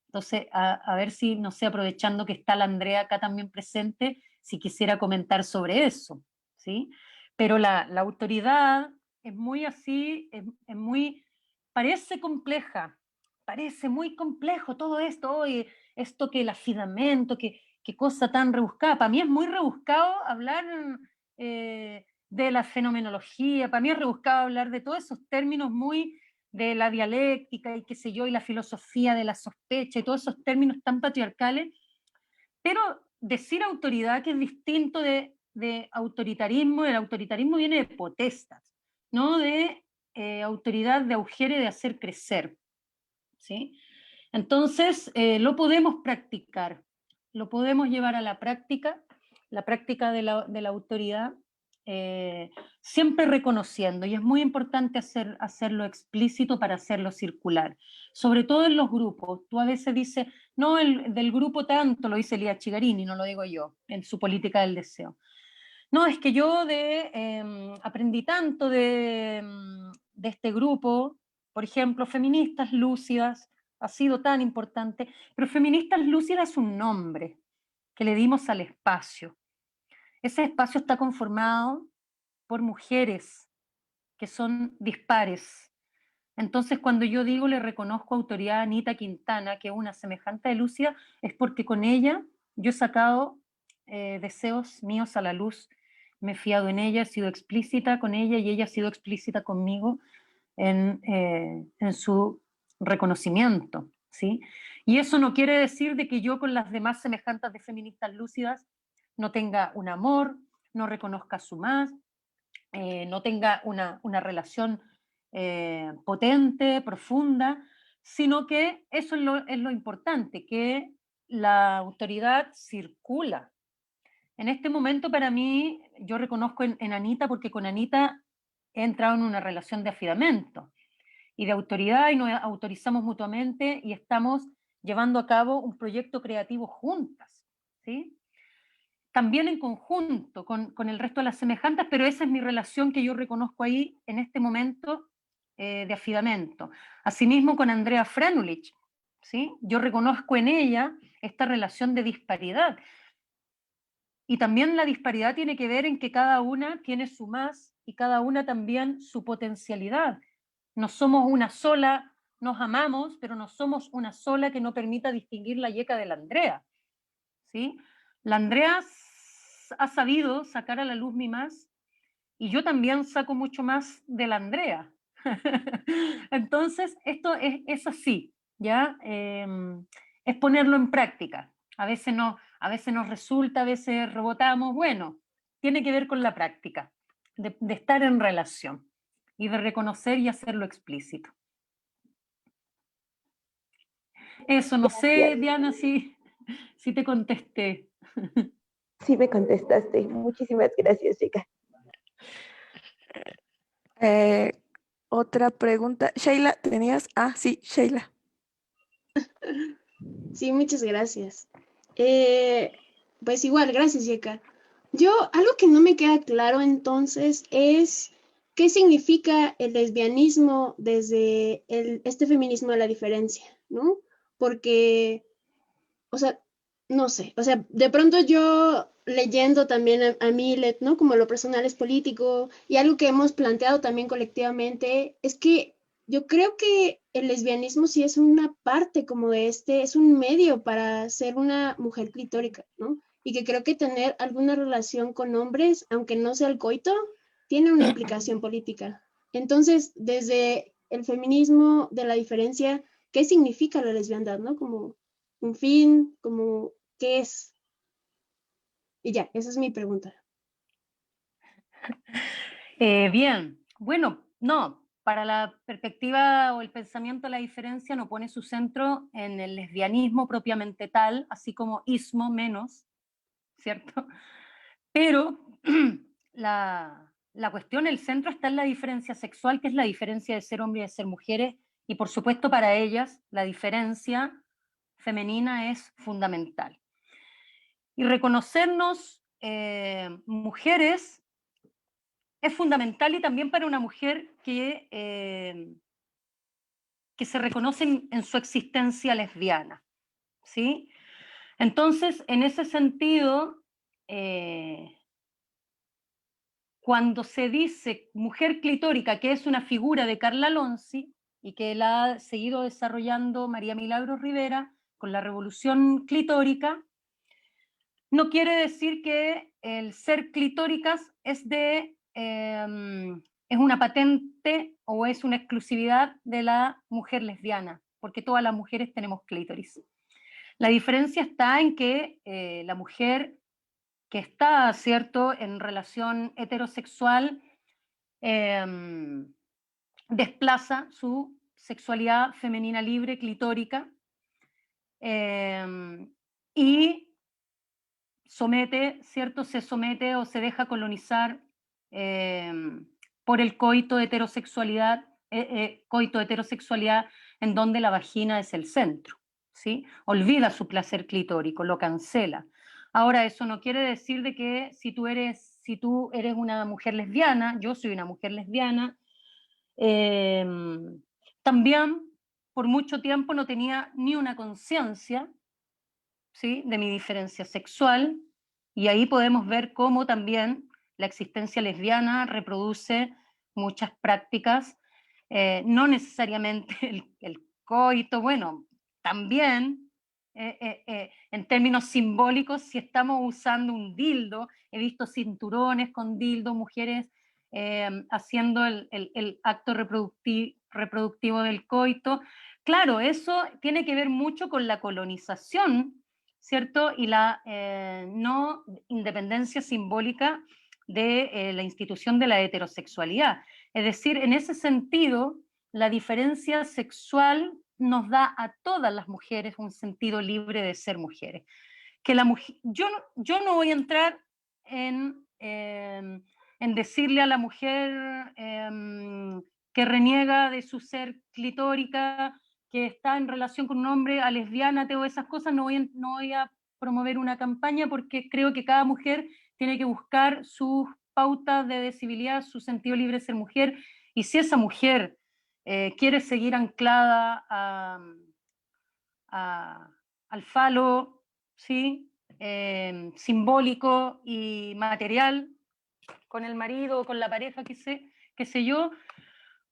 [SPEAKER 2] Entonces, a ver si, no sé, aprovechando que está la Andrea acá también presente, si quisiera comentar sobre eso, ¿sí? Pero la autoridad es muy así, es muy, parece compleja, parece muy complejo todo esto, oye, esto que el afidamento, qué cosa tan rebuscada. Para mí es muy rebuscado hablar de la fenomenología, para mí es rebuscado hablar de todos esos términos muy de la dialéctica y qué sé yo, y la filosofía de la sospecha y todos esos términos tan patriarcales, pero decir autoridad, que es distinto de autoritarismo. El autoritarismo viene de potestas, no de autoridad de augere, de hacer crecer, ¿sí? Entonces, lo podemos practicar, lo podemos llevar a la práctica de la autoridad, siempre reconociendo, y es muy importante hacerlo explícito para hacerlo circular, sobre todo en los grupos. Tú a veces dices, no, del grupo tanto, lo dice Elías Chigarini, no lo digo yo, en su política del deseo. No, es que yo aprendí tanto de este grupo, por ejemplo, Feministas Lúcidas, ha sido tan importante, pero Feministas Lúcidas es un nombre que le dimos al espacio. Ese espacio está conformado por mujeres que son dispares. Entonces, cuando yo digo le reconozco autoridad a Anita Quintana, que es una semejante de Lúcida, es porque con ella yo he sacado deseos míos a la luz, me he fiado en ella, he sido explícita con ella y ella ha sido explícita conmigo en su reconocimiento, ¿sí? Y eso no quiere decir de que yo con las demás semejantes de feministas lúcidas no tenga un amor, no reconozca su más, no tenga una relación potente, profunda, sino que eso es lo importante, que la autoridad circula. En este momento para mí, yo reconozco en Anita, porque con Anita he entrado en una relación de afidamento y de autoridad, y nos autorizamos mutuamente y estamos llevando a cabo un proyecto creativo juntas, ¿sí? También en conjunto con el resto de las semejantes, pero esa es mi relación que yo reconozco ahí en este momento de afidamento. Asimismo con Andrea Franulich, ¿sí? Yo reconozco en ella esta relación de disparidad. Y también la disparidad tiene que ver en que cada una tiene su más y cada una también su potencialidad. No somos una sola, nos amamos, pero no somos una sola que no permita distinguir la Yeca de la Andrea, ¿sí? La Andrea ha sabido sacar a la luz mi más y yo también saco mucho más de la Andrea. Entonces, esto es así, ¿ya? Es ponerlo en práctica. A veces nos resulta, a veces rebotamos. Bueno, tiene que ver con la práctica, de estar en relación y de reconocer y hacerlo explícito. Eso, no sé, Diana, si te contesté.
[SPEAKER 4] Sí me contestaste. Muchísimas gracias, chica.
[SPEAKER 1] Otra pregunta. Sheila, ¿tenías? Ah, sí, Sheila.
[SPEAKER 3] Sí, muchas gracias. Pues igual, gracias, Yeka. Algo que no me queda claro entonces es qué significa el lesbianismo desde este feminismo de la diferencia, ¿no? Porque, o sea, no sé, o sea, de pronto yo leyendo también a Millet, ¿no? Como lo personal es político, y algo que hemos planteado también colectivamente es que yo creo que el lesbianismo sí es una parte como de es un medio para ser una mujer clitórica, ¿no? Y que creo que tener alguna relación con hombres, aunque no sea el coito, tiene una implicación política. Entonces, desde el feminismo de la diferencia, ¿qué significa la lesbiandad, no? Como un fin, como qué es. Y ya, esa es mi pregunta.
[SPEAKER 2] Bien, bueno, no, para la perspectiva o el pensamiento de la diferencia no pone su centro en el lesbianismo propiamente tal, así como ismo menos, ¿cierto? Pero la cuestión, el centro está en la diferencia sexual, que es la diferencia de ser hombre y de ser mujeres, y por supuesto para ellas la diferencia femenina es fundamental. Y reconocernos mujeres es fundamental, y también para una mujer que se reconoce en su existencia lesbiana, ¿sí? Entonces, en ese sentido, cuando se dice mujer clitórica, que es una figura de Carla Lonzi y que la ha seguido desarrollando María Milagros Rivera con la revolución clitórica, no quiere decir que el ser clitóricas es una patente o es una exclusividad de la mujer lesbiana, porque todas las mujeres tenemos clítoris. La diferencia está en que la mujer que está, ¿cierto?, en relación heterosexual, desplaza su sexualidad femenina libre, clitórica, y somete, ¿cierto?, se somete o se deja colonizar por el coito heterosexualidad en donde la vagina es el centro, ¿sí? Olvida su placer clitórico, lo cancela. Ahora, eso no quiere decir de que si tú eres una mujer lesbiana, yo soy una mujer lesbiana, también por mucho tiempo no tenía ni una conciencia, ¿sí?, de mi diferencia sexual, y ahí podemos ver cómo también la existencia lesbiana reproduce muchas prácticas, no necesariamente el coito, bueno, también en términos simbólicos, si estamos usando un dildo, he visto cinturones con dildo, mujeres haciendo el acto reproductivo del coito. Claro, eso tiene que ver mucho con la colonización, ¿cierto? Y la no independencia simbólica de la institución de la heterosexualidad. Es decir, en ese sentido, la diferencia sexual nos da a todas las mujeres un sentido libre de ser mujeres. Que la mujer, yo no voy a entrar en decirle a la mujer que reniega de su ser clitórica, que está en relación con un hombre, a lesbiana, todas esas cosas, no voy a promover una campaña porque creo que cada mujer tiene que buscar sus pautas de decibilidad, su sentido libre de ser mujer, y si esa mujer quiere seguir anclada al falo, ¿sí? Simbólico y material, con el marido o con la pareja, qué sé yo,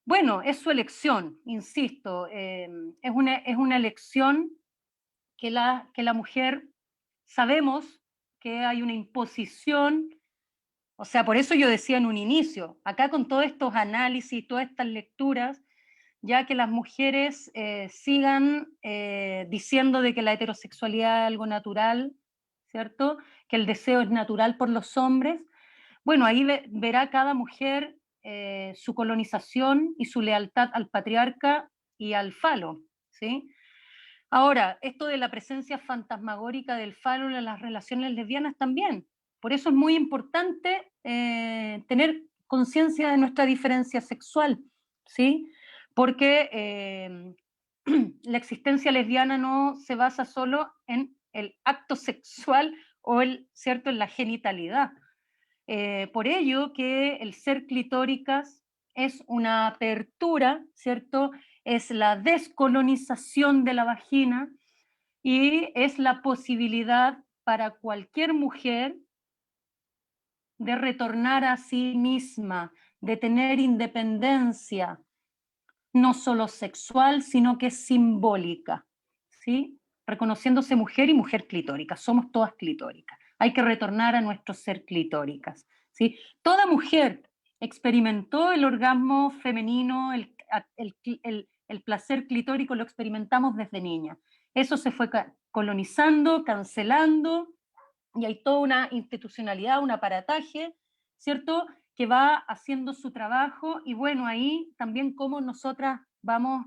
[SPEAKER 2] bueno, es su elección, insisto, es una elección que la mujer, sabemos que hay una imposición, o sea, por eso yo decía en un inicio, acá con todos estos análisis, todas estas lecturas, ya que las mujeres sigan diciendo de que la heterosexualidad es algo natural, ¿cierto? Que el deseo es natural por los hombres. Bueno, ahí verá cada mujer su colonización y su lealtad al patriarca y al falo, ¿sí? Ahora, esto de la presencia fantasmagórica del falo en las relaciones lesbianas también. Por eso es muy importante tener conciencia de nuestra diferencia sexual, ¿sí? Porque la existencia lesbiana no se basa solo en el acto sexual o ¿cierto?, en la genitalidad. Por ello que el ser clitóricas es una apertura, ¿cierto? Es la descolonización de la vagina y es la posibilidad para cualquier mujer de retornar a sí misma, de tener independencia, no solo sexual, sino que simbólica, ¿sí? Reconociéndose mujer y mujer clitórica, somos todas clitóricas. Hay que retornar a nuestro ser clitóricas, ¿sí? Toda mujer experimentó el orgasmo femenino, el placer clitórico lo experimentamos desde niña. Eso se fue colonizando, cancelando, y hay toda una institucionalidad, un aparataje, ¿cierto?, que va haciendo su trabajo, y bueno, ahí también cómo nosotras vamos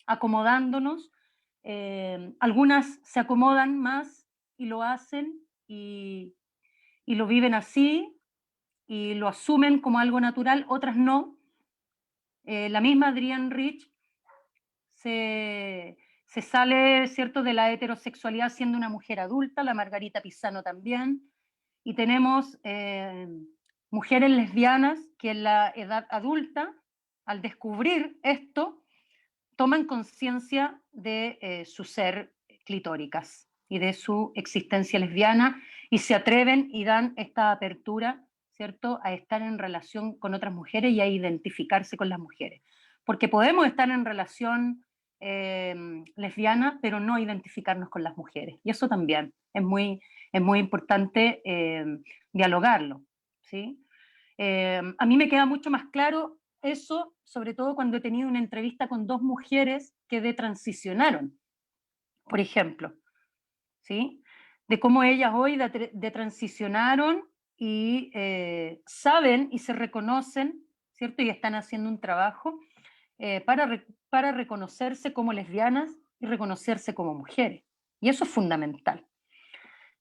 [SPEAKER 2] acomodándonos. Algunas se acomodan más y lo hacen, y lo viven así, y lo asumen como algo natural, otras no. La misma Adrienne Rich se sale, ¿cierto?, de la heterosexualidad siendo una mujer adulta, la Margarita Pisano también, y tenemos mujeres lesbianas que en la edad adulta, al descubrir esto, toman conciencia de su ser clitóricas y de su existencia lesbiana, y se atreven y dan esta apertura, ¿cierto?, a estar en relación con otras mujeres y a identificarse con las mujeres. Porque podemos estar en relación lesbiana, pero no identificarnos con las mujeres. Y eso también es muy importante dialogarlo, ¿sí? A mí me queda mucho más claro eso, sobre todo cuando he tenido una entrevista con dos mujeres que detransicionaron. por ejemplo, ¿sí? De cómo ellas hoy transicionaron y saben y se reconocen, ¿cierto? Y están haciendo un trabajo para reconocerse como lesbianas y reconocerse como mujeres. Y eso es fundamental.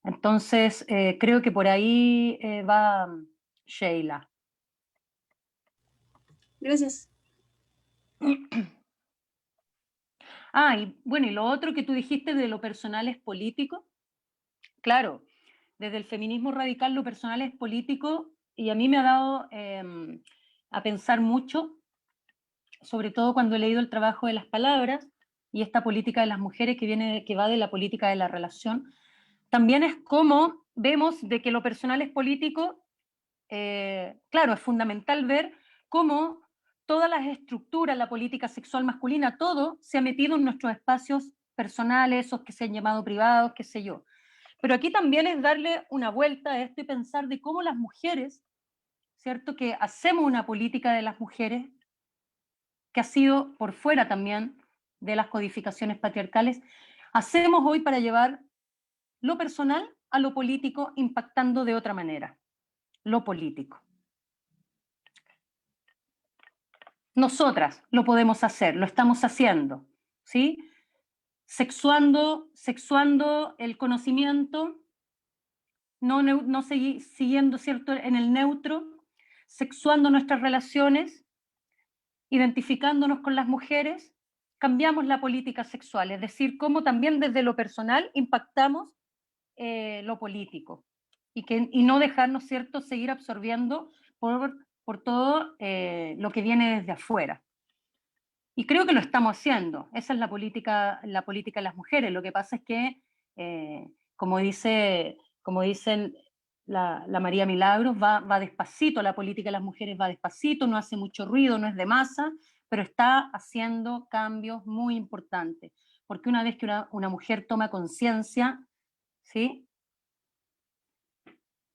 [SPEAKER 2] Entonces, creo que por ahí va Sheila.
[SPEAKER 3] Gracias.
[SPEAKER 2] Y bueno, y lo otro que tú dijiste de lo personal es político. Claro, desde el feminismo radical lo personal es político y a mí me ha dado a pensar mucho, sobre todo cuando he leído el trabajo de las palabras y esta política de las mujeres que va de la política de la relación. También es como vemos de que lo personal es político. Claro, es fundamental ver cómo todas las estructuras, la política sexual masculina, todo se ha metido en nuestros espacios personales, esos que se han llamado privados, qué sé yo. Pero aquí también es darle una vuelta a esto y pensar de cómo las mujeres, ¿cierto? Que hacemos una política de las mujeres que ha sido por fuera también de las codificaciones patriarcales, hacemos hoy para llevar lo personal a lo político impactando de otra manera, lo político. Nosotras lo podemos hacer, lo estamos haciendo, ¿sí? Sexuando el conocimiento, no siguiendo, ¿cierto?, en el neutro, sexuando nuestras relaciones, identificándonos con las mujeres, cambiamos la política sexual, es decir, cómo también desde lo personal impactamos lo político y no dejarnos, ¿cierto?, seguir absorbiendo por todo lo que viene desde afuera. Y creo que lo estamos haciendo. Esa es la política de las mujeres. Lo que pasa es que, como dicen la María Milagros, va despacito, la política de las mujeres va despacito, no hace mucho ruido, no es de masa, pero está haciendo cambios muy importantes. Porque una vez que una mujer toma conciencia, ¿sí?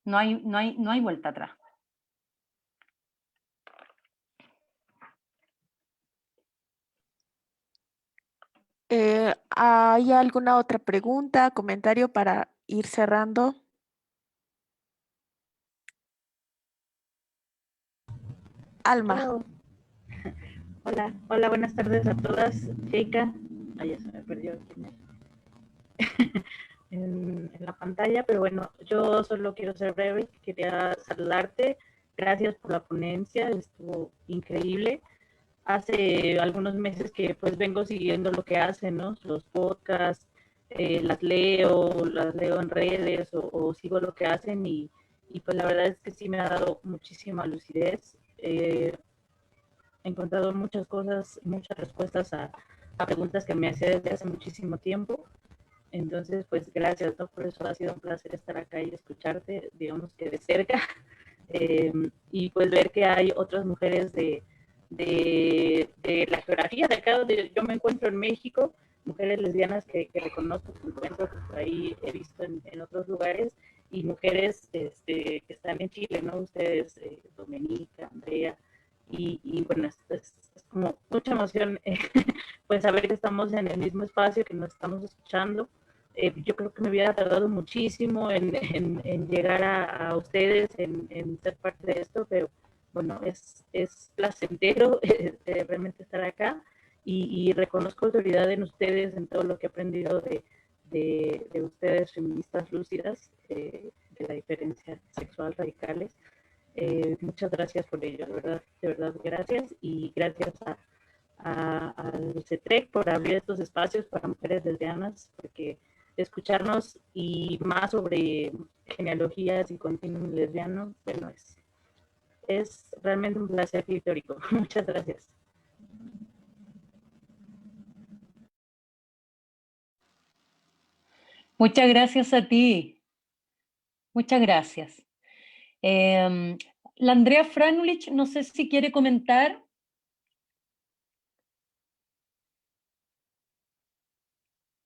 [SPEAKER 2] No hay vuelta atrás.
[SPEAKER 1] ¿Hay alguna otra pregunta, comentario para ir cerrando? Alma.
[SPEAKER 4] Hola, hola, buenas tardes a todas. Sheika, ya se me perdió en la pantalla, pero bueno, yo solo quiero ser breve, quería saludarte. Gracias por la ponencia, estuvo increíble. Hace algunos meses que pues vengo siguiendo lo que hacen, ¿no? Los podcasts, las leo en redes o sigo lo que hacen y pues la verdad es que sí me ha dado muchísima lucidez. He encontrado muchas cosas, muchas respuestas a preguntas que me hacía desde hace muchísimo tiempo. Entonces, pues gracias, ¿no? Por eso ha sido un placer estar acá y escucharte, digamos que de cerca, y pues ver que hay otras mujeres de la geografía de acá donde yo me encuentro en México, mujeres lesbianas que reconozco, que encuentro, que por ahí he visto en otros lugares, y mujeres que están en Chile, ¿no? Ustedes, Domenica, Andrea, y bueno, es como mucha emoción pues saber que estamos en el mismo espacio, que nos estamos escuchando. Yo creo que me hubiera tardado muchísimo en llegar a ustedes, en ser parte de esto, pero bueno, es placentero realmente estar acá y reconozco autoridad en ustedes, en todo lo que he aprendido de ustedes, feministas lúcidas, de la diferencia sexual radicales. Muchas gracias por ello, de verdad, gracias, y gracias al CETREC por abrir estos espacios para mujeres lesbianas, porque escucharnos y más sobre genealogías y continuum lesbiano, bueno, es realmente un placer histórico. Muchas gracias.
[SPEAKER 2] Muchas gracias a ti. Muchas gracias. La Andrea Franulich, no sé si quiere comentar.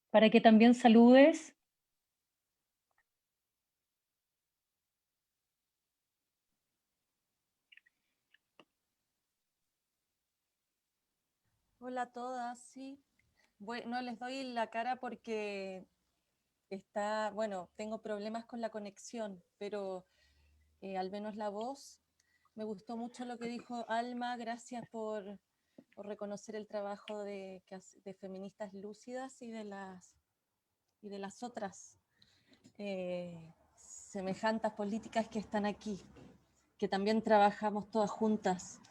[SPEAKER 2] Para que también saludes.
[SPEAKER 6] Hola a todas, sí. no les doy la cara porque bueno, tengo problemas con la conexión, pero al menos la voz. Me gustó mucho lo que dijo Alma, gracias por reconocer el trabajo de feministas lúcidas y de las otras semejantes políticas que están aquí, que también trabajamos todas juntas.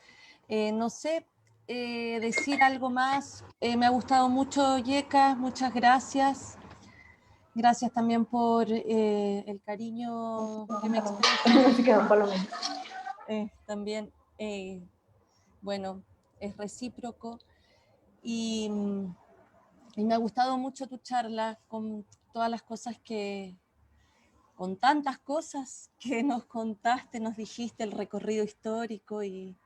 [SPEAKER 6] No sé, decir algo más. Me ha gustado mucho, Yeka, muchas gracias. Gracias también por el cariño que me expresas. También, bueno, es recíproco. Y me ha gustado mucho tu charla con todas las cosas con tantas cosas que nos contaste, nos dijiste, el recorrido histórico y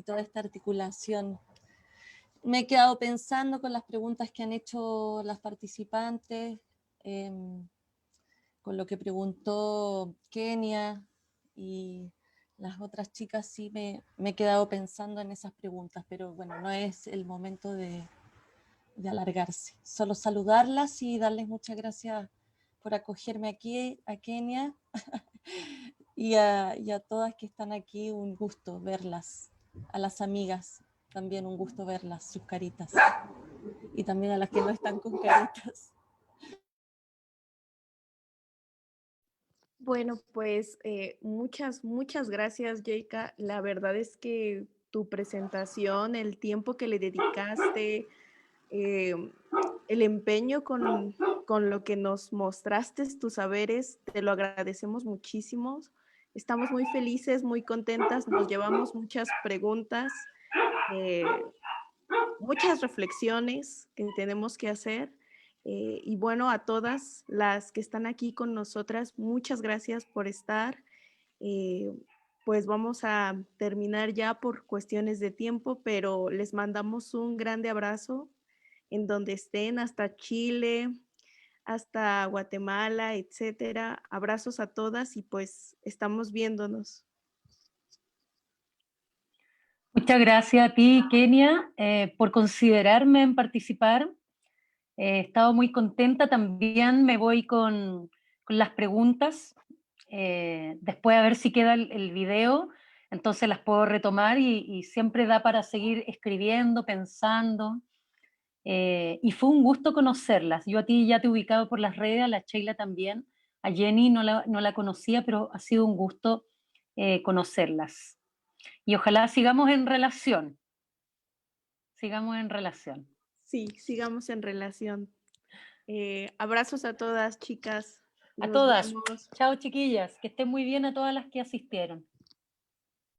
[SPEAKER 6] toda esta articulación. Me he quedado pensando con las preguntas que han hecho las participantes, con lo que preguntó Kenia y las otras chicas. Sí me he quedado pensando en esas preguntas, pero bueno, no es el momento de alargarse. Solo saludarlas y darles muchas gracias por acogerme aquí, a Kenia, y a todas que están aquí. Un gusto verlas, a las amigas también un gusto verlas, sus caritas, y también a las que no están con caritas.
[SPEAKER 1] Bueno, pues muchas gracias, Yeika. La verdad es que tu presentación, el tiempo que le dedicaste, el empeño con lo que nos mostraste, tus saberes, te lo agradecemos muchísimo. Estamos muy felices, muy contentas, nos llevamos muchas preguntas, muchas reflexiones que tenemos que hacer. Y bueno, a todas las que están aquí con nosotras, muchas gracias por estar. Pues vamos a terminar ya por cuestiones de tiempo, pero les mandamos un grande abrazo en donde estén, hasta Chile, hasta Guatemala, etcétera. Abrazos a todas y pues estamos viéndonos.
[SPEAKER 2] Muchas gracias a ti, Kenia, por considerarme en participar. He estado muy contenta. También me voy con las preguntas. Después a ver si queda el video, entonces las puedo retomar y siempre da para seguir escribiendo, pensando. Y fue un gusto conocerlas. Yo a ti ya te he ubicado por las redes, a la Sheila también. A Jenny no la conocía, pero ha sido un gusto conocerlas. Y ojalá sigamos en relación. Sigamos en relación.
[SPEAKER 1] Sí, sigamos en relación. Abrazos a todas, chicas.
[SPEAKER 2] A
[SPEAKER 1] Nos
[SPEAKER 2] todas.
[SPEAKER 1] vemos.
[SPEAKER 2] Chao, chiquillas. Que estén muy bien a todas las que asistieron.